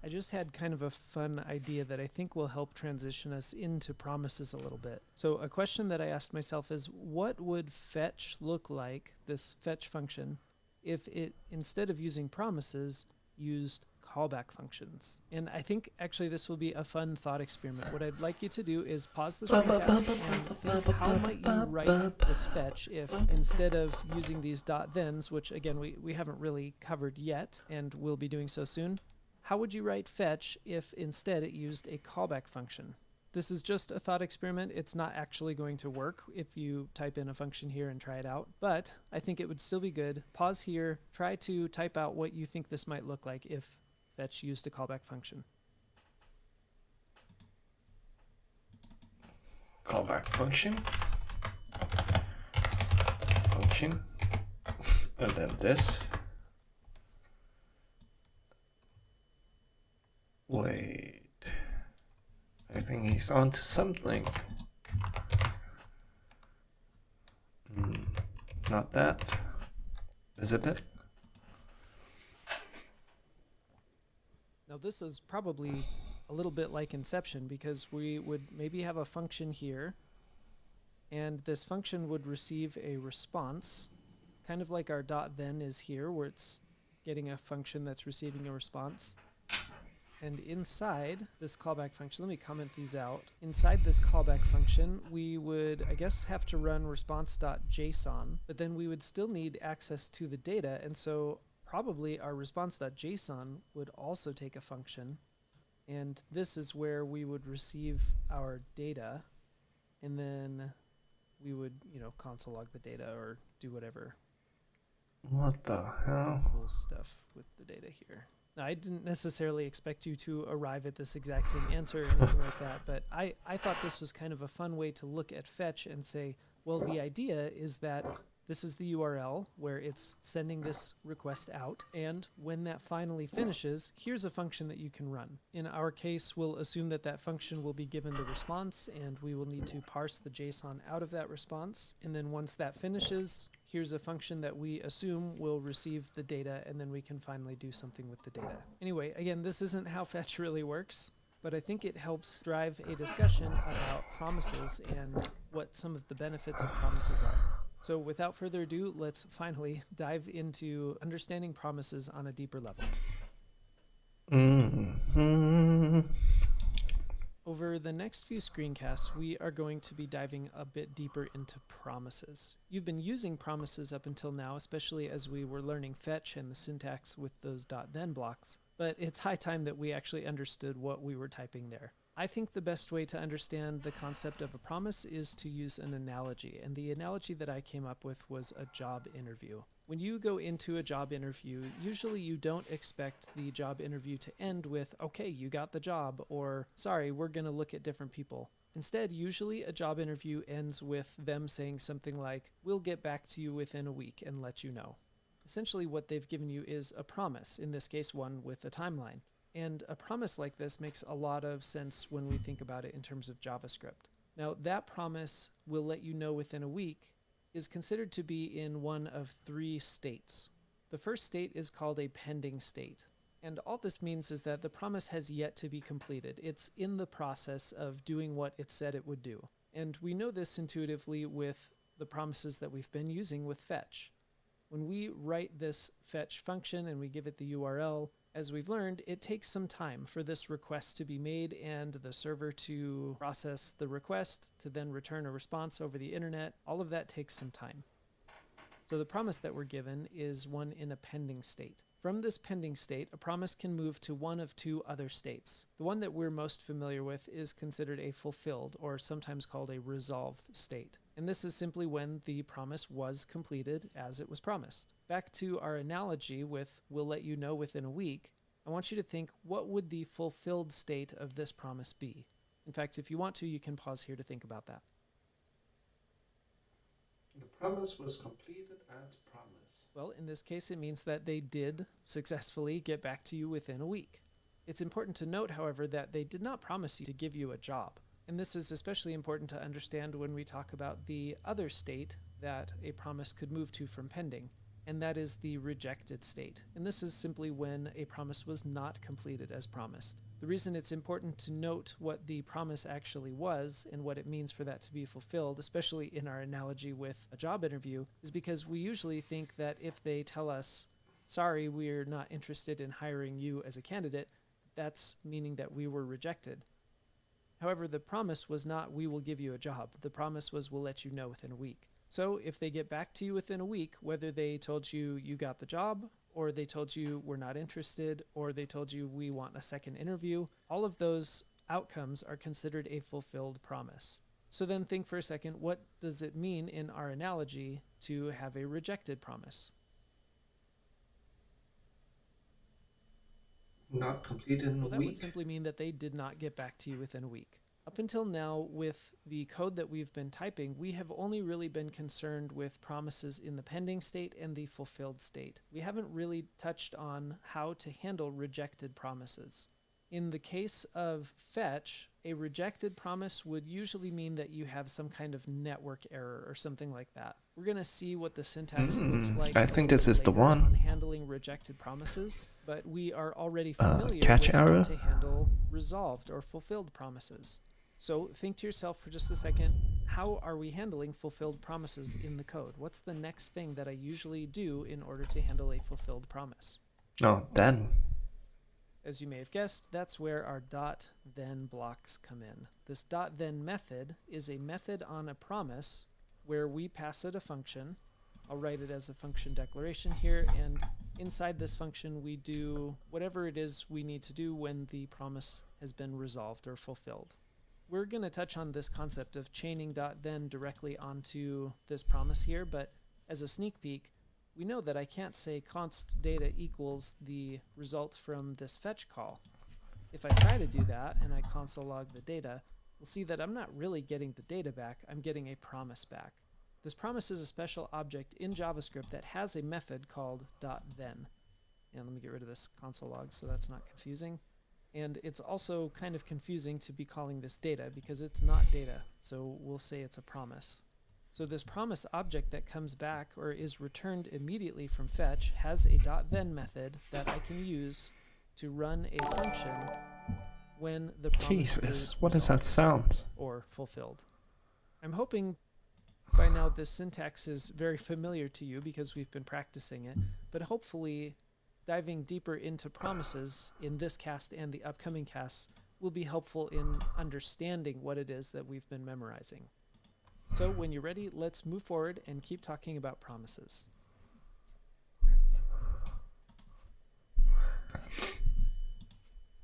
Speaker 2: I just had kind of a fun idea that I think will help transition us into promises a little bit. So a question that I asked myself is, what would fetch look like, this fetch function, if it, instead of using promises, used callback functions? And I think actually this will be a fun thought experiment. What I'd like you to do is pause the screencast and think, how might you write this fetch if instead of using these .thens, which again we haven't really covered yet and we'll be doing so soon, how would you write fetch if instead it used a callback function? This is just a thought experiment. It's not actually going to work if you type in a function here and try it out, but I think it would still be good. Pause here, try to type out what you think this might look like if fetch used a callback function.
Speaker 1: Callback function. And then this. Wait, I think he's onto something. Not that. Is it it?
Speaker 2: Now this is probably a little bit like Inception, because we would maybe have a function here, and this function would receive a response, kind of like our .then is here, where it's getting a function that's receiving a response. And inside this callback function, let me comment these out. Inside this callback function, we would, I guess, have to run response.json, but then we would still need access to the data. And so probably our response.json would also take a function. And this is where we would receive our data. And then we would, console log the data or do whatever.
Speaker 1: What the hell?
Speaker 2: Cool stuff with the data here. Now, I didn't necessarily expect you to arrive at this exact same answer or anything like that, but I thought this was kind of a fun way to look at fetch and say, well, the idea is that this is the URL where it's sending this request out, and when that finally finishes, here's a function that you can run. In our case, we'll assume that that function will be given the response, and we will need to parse the JSON out of that response. And then once that finishes, here's a function that we assume will receive the data, and then we can finally do something with the data. Anyway, again, this isn't how fetch really works, but I think it helps drive a discussion about promises and what some of the benefits of promises are. So without further ado, let's finally dive into understanding promises on a deeper level. Over the next few screencasts, we are going to be diving a bit deeper into promises. You've been using promises up until now, especially as we were learning fetch and the syntax with those .then blocks, but it's high time that we actually understood what we were typing there. I think the best way to understand the concept of a promise is to use an analogy, and the analogy that I came up with was a job interview. When you go into a job interview, usually you don't expect the job interview to end with, okay, you got the job, or sorry, we're going to look at different people. Instead, usually a job interview ends with them saying something like, we'll get back to you within a week and let you know. Essentially what they've given you is a promise, in this case one with a timeline. And a promise like this makes a lot of sense when we think about it in terms of JavaScript. Now, that promise will let you know within a week is considered to be in one of three states. The first state is called a pending state. And all this means is that the promise has yet to be completed. It's in the process of doing what it said it would do. And we know this intuitively with the promises that we've been using with fetch. When we write this fetch function and we give it the URL, as we've learned, it takes some time for this request to be made and the server to process the request to then return a response over the internet. All of that takes some time. So the promise that we're given is one in a pending state. From this pending state, a promise can move to one of two other states. The one that we're most familiar with is considered a fulfilled, or sometimes called a resolved state. And this is simply when the promise was completed as it was promised. Back to our analogy with "we'll let you know within a week," I want you to think, what would the fulfilled state of this promise be? In fact, if you want to, you can pause here to think about that.
Speaker 1: The promise was completed as promised.
Speaker 2: Well, in this case, it means that they did successfully get back to you within a week. It's important to note, however, that they did not promise you to give you a job. And this is especially important to understand when we talk about the other state that a promise could move to from pending, and that is the rejected state. And this is simply when a promise was not completed as promised. The reason it's important to note what the promise actually was and what it means for that to be fulfilled, especially in our analogy with a job interview, is because we usually think that if they tell us, "Sorry, we're not interested in hiring you as a candidate," that's meaning that we were rejected. However, the promise was not, "We will give you a job." The promise was, "We'll let you know within a week." So if they get back to you within a week, whether they told you you got the job, or they told you we're not interested, or they told you we want a second interview, all of those outcomes are considered a fulfilled promise. So then think for a second, what does it mean in our analogy to have a rejected promise?
Speaker 1: Not completed in a
Speaker 2: Well, that would
Speaker 1: week.
Speaker 2: simply mean that they did not get back to you within a week. Up until now, with the code that we've been typing, we have only really been concerned with promises in the pending state and the fulfilled state. We haven't really touched on how to handle rejected promises. In the case of fetch, a rejected promise would usually mean that you have some kind of network error or something like that. We're going to see what the syntax looks like.
Speaker 1: I think this is the
Speaker 2: later
Speaker 1: one.
Speaker 2: on handling rejected promises, but we are already familiar
Speaker 1: catch
Speaker 2: with how
Speaker 1: error?
Speaker 2: to handle resolved or fulfilled promises. So think to yourself for just a second, how are we handling fulfilled promises in the code? What's the next thing that I usually do in order to handle a fulfilled promise?
Speaker 1: Oh, then.
Speaker 2: As you may have guessed, that's where our .then blocks come in. This .then method is a method on a promise where we pass it a function. I'll write it as a function declaration here, and inside this function we do whatever it is we need to do when the promise has been resolved or fulfilled. We're going to touch on this concept of chaining .then directly onto this promise here, but as a sneak peek, we know that I can't say const data equals the result from this fetch call. If I try to do that and I console log the data, we'll see that I'm not really getting the data back, I'm getting a promise back. This promise is a special object in JavaScript that has a method called .then. And let me get rid of this console log so that's not confusing. And it's also kind of confusing to be calling this data because it's not data, so we'll say it's a promise. So this promise object that comes back or is returned immediately from fetch has a .then method that I can use to run a function when the promise is
Speaker 1: What does that sound?
Speaker 2: or fulfilled. I'm hoping by now this syntax is very familiar to you because we've been practicing it, but hopefully diving deeper into promises in this cast and the upcoming casts will be helpful in understanding what it is that we've been memorizing. So when you're ready, let's move forward and keep talking about promises.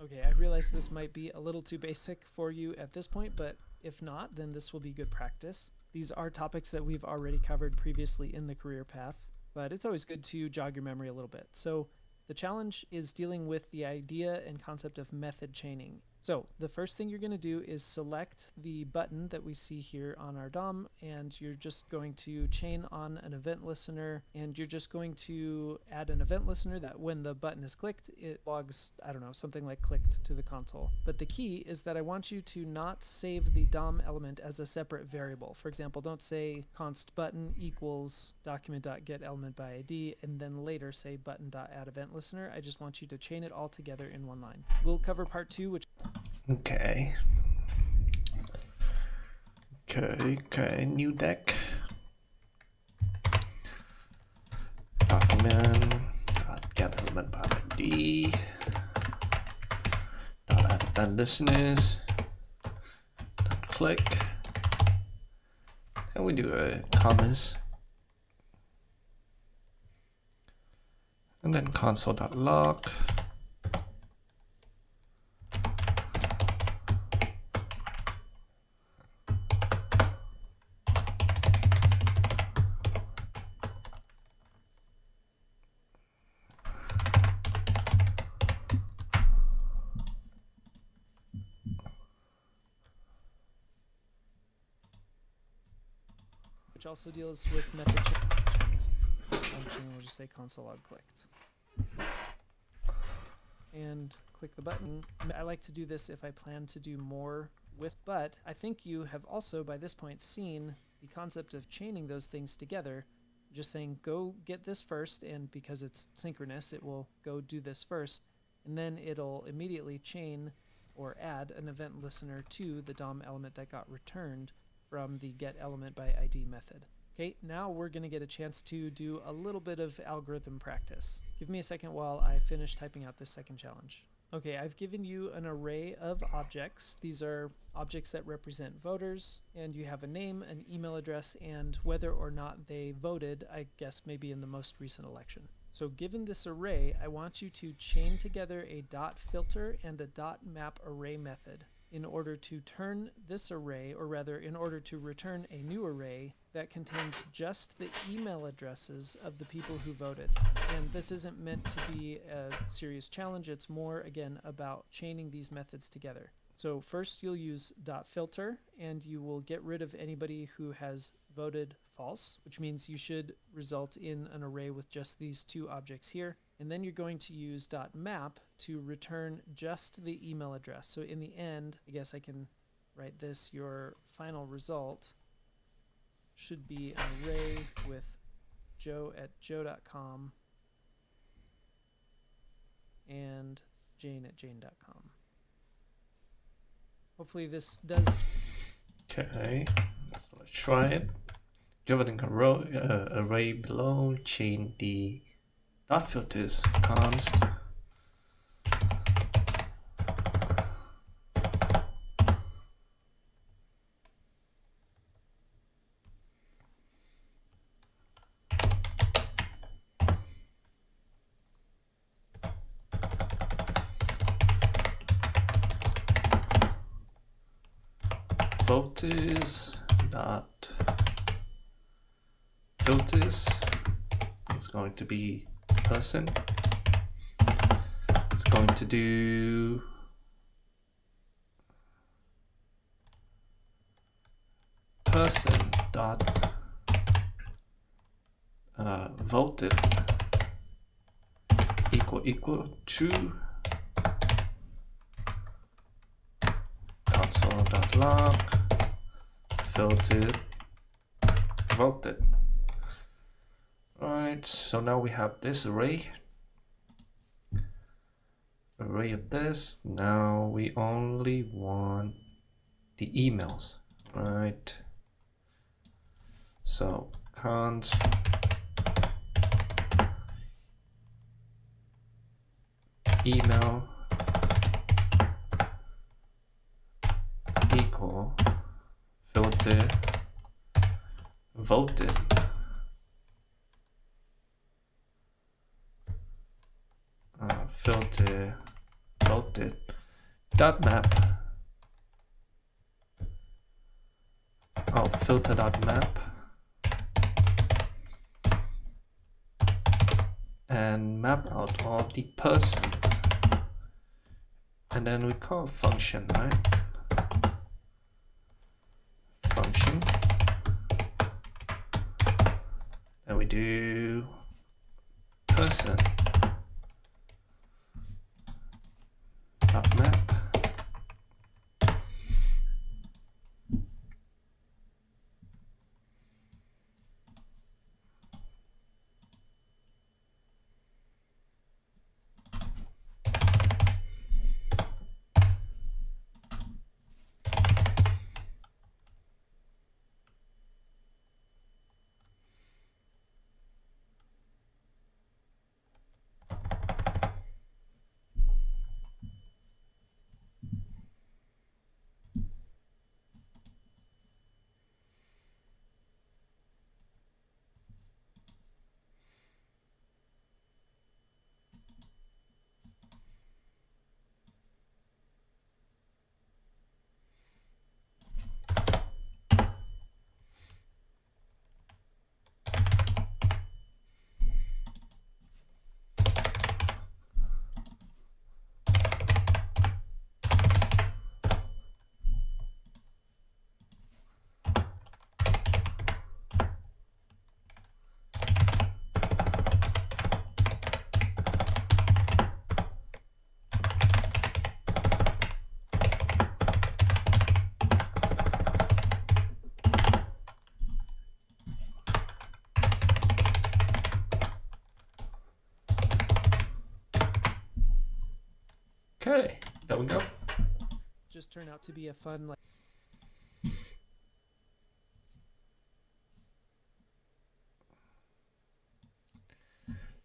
Speaker 2: Okay, I realize this might be a little too basic for you at this point, but if not, then this will be good practice. These are topics that we've already covered previously in the career path, but it's always good to jog your memory a little bit. So the challenge is dealing with the idea and concept of method chaining. So the first thing you're going to do is select the button that we see here on our DOM, and you're just going to chain on an event listener, and you're just going to add an event listener that when the button is clicked, it logs, I don't know, something like clicked to the console. But the key is that I want you to not save the DOM element as a separate variable. For example, don't say const button equals document.getElementById and then later say button.addEventListener. I just want you to chain it all together in one line. We'll cover part 2, which
Speaker 1: Okay, new deck. Document, get element by ID, add event listeners, click, and we do a commas. and then console.log.
Speaker 2: Which also deals with method function. We'll just say console log clicked. And click the button. I like to do this if I plan to do more with, but I think you have also by this point seen the concept of chaining those things together. Just saying go get this first, and because it's synchronous, it will go do this first, and then it'll immediately chain or add an event listener to the DOM element that got returned from the getElementById method. Okay, now we're going to get a chance to do a little bit of algorithm practice. Give me a second while I finish typing out this second challenge. Okay, I've given you an array of objects. These are objects that represent voters, and you have a name, an email address, and whether or not they voted, I guess maybe in the most recent election. So given this array, I want you to chain together a .filter and a .map array method in order to turn this array, or rather in order to return a new array that contains just the email addresses of the people who voted. And this isn't meant to be a serious challenge, it's more, again, about chaining these methods together. So first you'll use .filter, and you will get rid of anybody who has voted false, which means you should result in an array with just these two objects here. And then you're going to use .map to return just the email address. So in the end, I guess I can write this, your final result should be an array with joe@joe.com and jane@jane.com. Hopefully this does.
Speaker 1: Okay, so let's try it. Given an array below, chain the dot filters const voters dot filters is going to be person. It's going to do person dot voted equal true console.log filtered voted. Right, so now we have this array of this. Now we only want the emails, right? So const email equal filter voted. Filter voted dot map. Filter dot map, and map out all the person, and then we call function, right? Function, and we do person dot map. Okay, there we go.
Speaker 2: Just turn out to be a fun, like,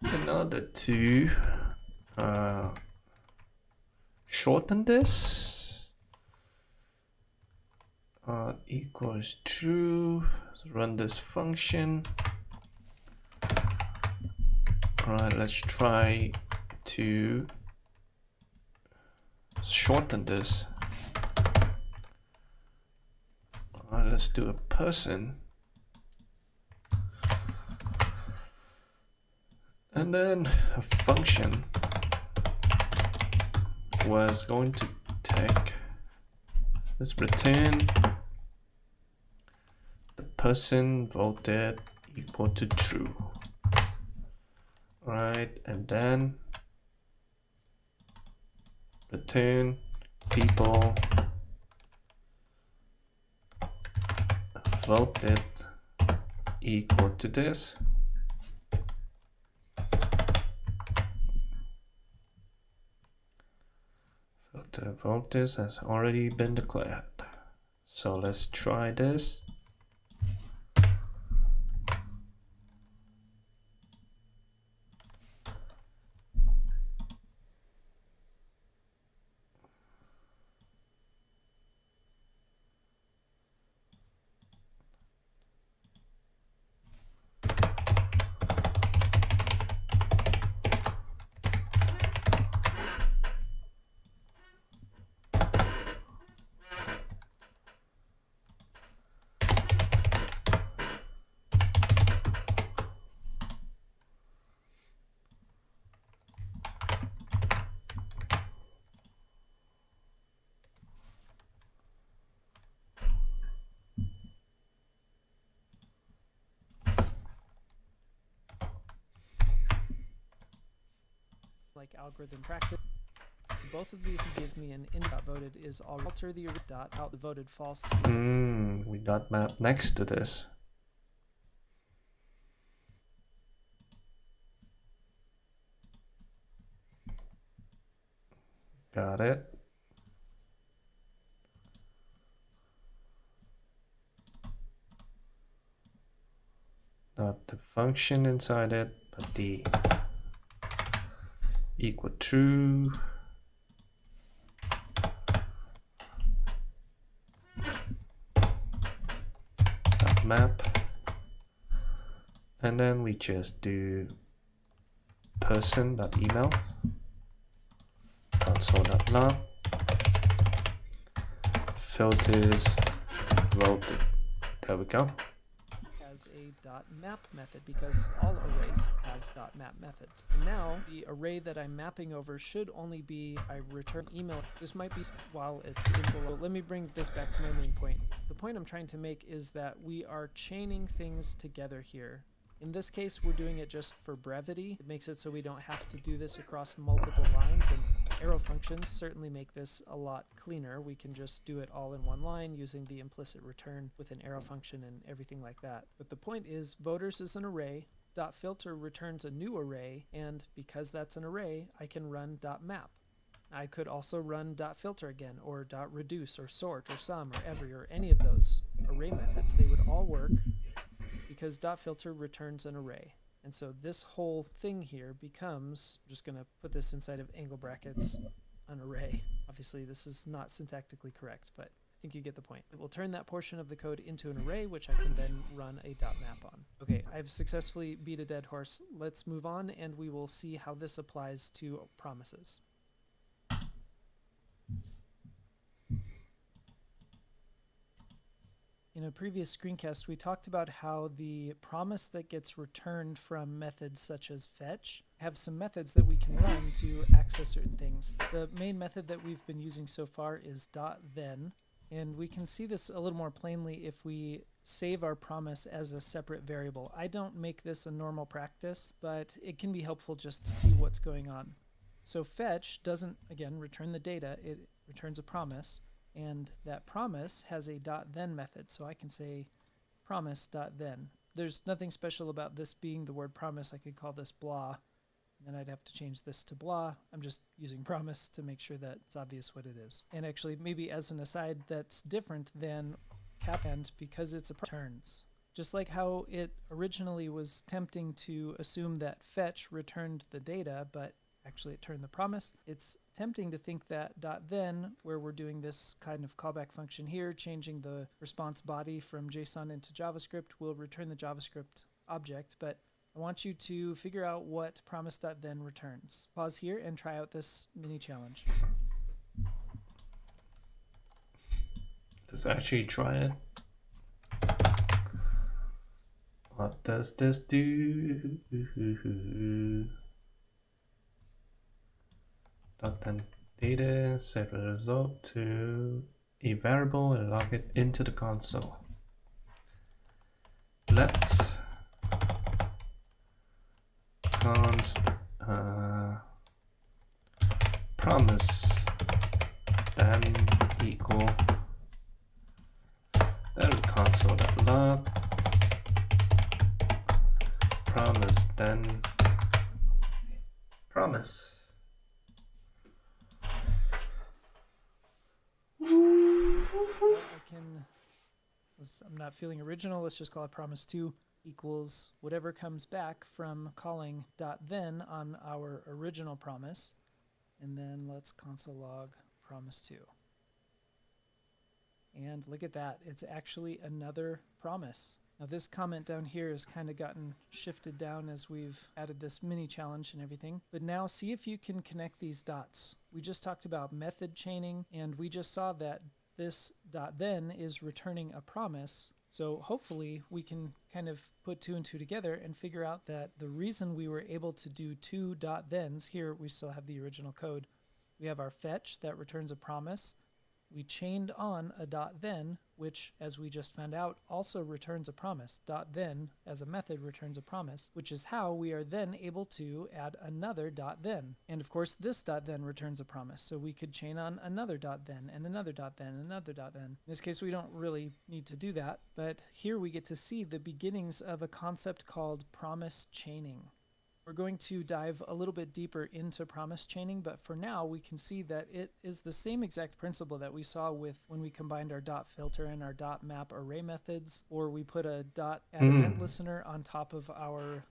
Speaker 1: In order to shorten this, equals true. Run this function. Alright, let's try to shorten this. Alright, let's do a person. And then a function was going to take, let's return the person voted equal to true. Right, and then return people voted equal to this. Filter voted has already been declared. So let's try this.
Speaker 2: algorithm practice. Both of these give me an in.voted is alter the dot out the voted false.
Speaker 1: We dot map next to this. Got it. Not the function inside it, but the equal true. Dot map. And then we just do person.email. Console.log. Filters voted. There we go.
Speaker 2: As a .map method because all arrays have .map methods. And now the array that I'm mapping over should only be I return email. This might be while it's in below. Let me bring this back to my main point. The point I'm trying to make is that we are chaining things together here. In this case, we're doing it just for brevity. It makes it so we don't have to do this across multiple lines, and arrow functions certainly make this a lot cleaner. We can just do it all in one line using the implicit return with an arrow function and everything like that. But the point is, voters is an array, .filter returns a new array, and because that's an array, I can run .map. I could also run .filter again, or .reduce, or sort, or sum, or every, or any of those array methods. They would all work because .filter returns an array. And so this whole thing here becomes, I'm just going to put this inside of angle brackets, an array. Obviously this is not syntactically correct, but I think you get the point. It will turn that portion of the code into an array, which I can then run a .map on. Okay, I've successfully beat a dead horse. Let's move on and we will see how this applies to promises. In a previous screencast, we talked about how the promise that gets returned from methods such as fetch have some methods that we can run to access certain things. The main method that we've been using so far is .then, and we can see this a little more plainly if we save our promise as a separate variable. I don't make this a normal practice, but it can be helpful just to see what's going on. So fetch doesn't, again, return the data, it returns a promise. And that promise has a .then method, so I can say promise.then. There's nothing special about this being the word promise. I could call this blah Then I'd have to change this to blah. I'm just using promise to make sure that it's obvious what it is. And actually, maybe as an aside, that's different than cap end because it's a returns. Just like how it originally was tempting to assume that fetch returned the data, but actually it turned the promise. It's tempting to think that .then, where we're doing this kind of callback function here, changing the response body from JSON into JavaScript, will return the JavaScript object, but I want you to figure out what promise.then returns. Pause here and try out this mini challenge.
Speaker 1: Let's actually try it. What does this do? .then data, set the result to a variable and log it into the console. Let's const promise then equal then console.log promise then promise.
Speaker 2: I'm not feeling original. Let's just call it promise2 equals whatever comes back from calling .then on our original promise. And then let's console log promise2. And look at that. It's actually another promise. Now this comment down here has kind of gotten shifted down as we've added this mini challenge and everything. But now see if you can connect these dots. We just talked about method chaining, and we just saw that this .then is returning a promise. So hopefully we can kind of put 2 and 2 together and figure out that the reason we were able to do 2 .thens, here we still have the original code. We have our fetch that returns a promise. We chained on a .then, which, as we just found out, also returns a promise. .then, as a method, returns a promise, which is how we are then able to add another .then. And of course, this .then returns a promise, so we could chain on another .then, and another .then, and another .then. In this case, we don't really need to do that, but here we get to see the beginnings of a concept called promise chaining. We're going to dive a little bit deeper into promise chaining, but for now we can see that it is the same exact principle that we saw with when we combined our .filter and our .map array methods, or we put a .add event listener on top of our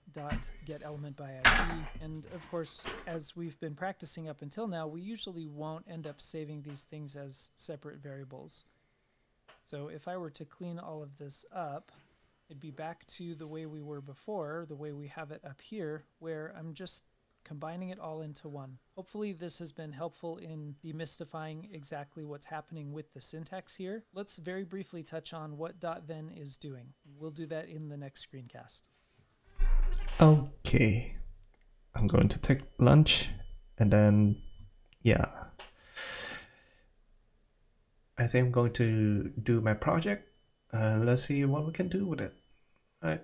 Speaker 2: .get element by ID. And of course, as we've been practicing up until now, we usually won't end up saving these things as separate variables. So if I were to clean all of this up, it'd be back to the way we were before, the way we have it up here, where I'm just combining it all into one. Hopefully this has been helpful in demystifying exactly what's happening with the syntax here. Let's very briefly touch on what .then is doing. We'll do that in the next screencast.
Speaker 1: Okay. I'm going to take lunch and then, yeah. I think I'm going to do my project. Let's see what we can do with it. All right.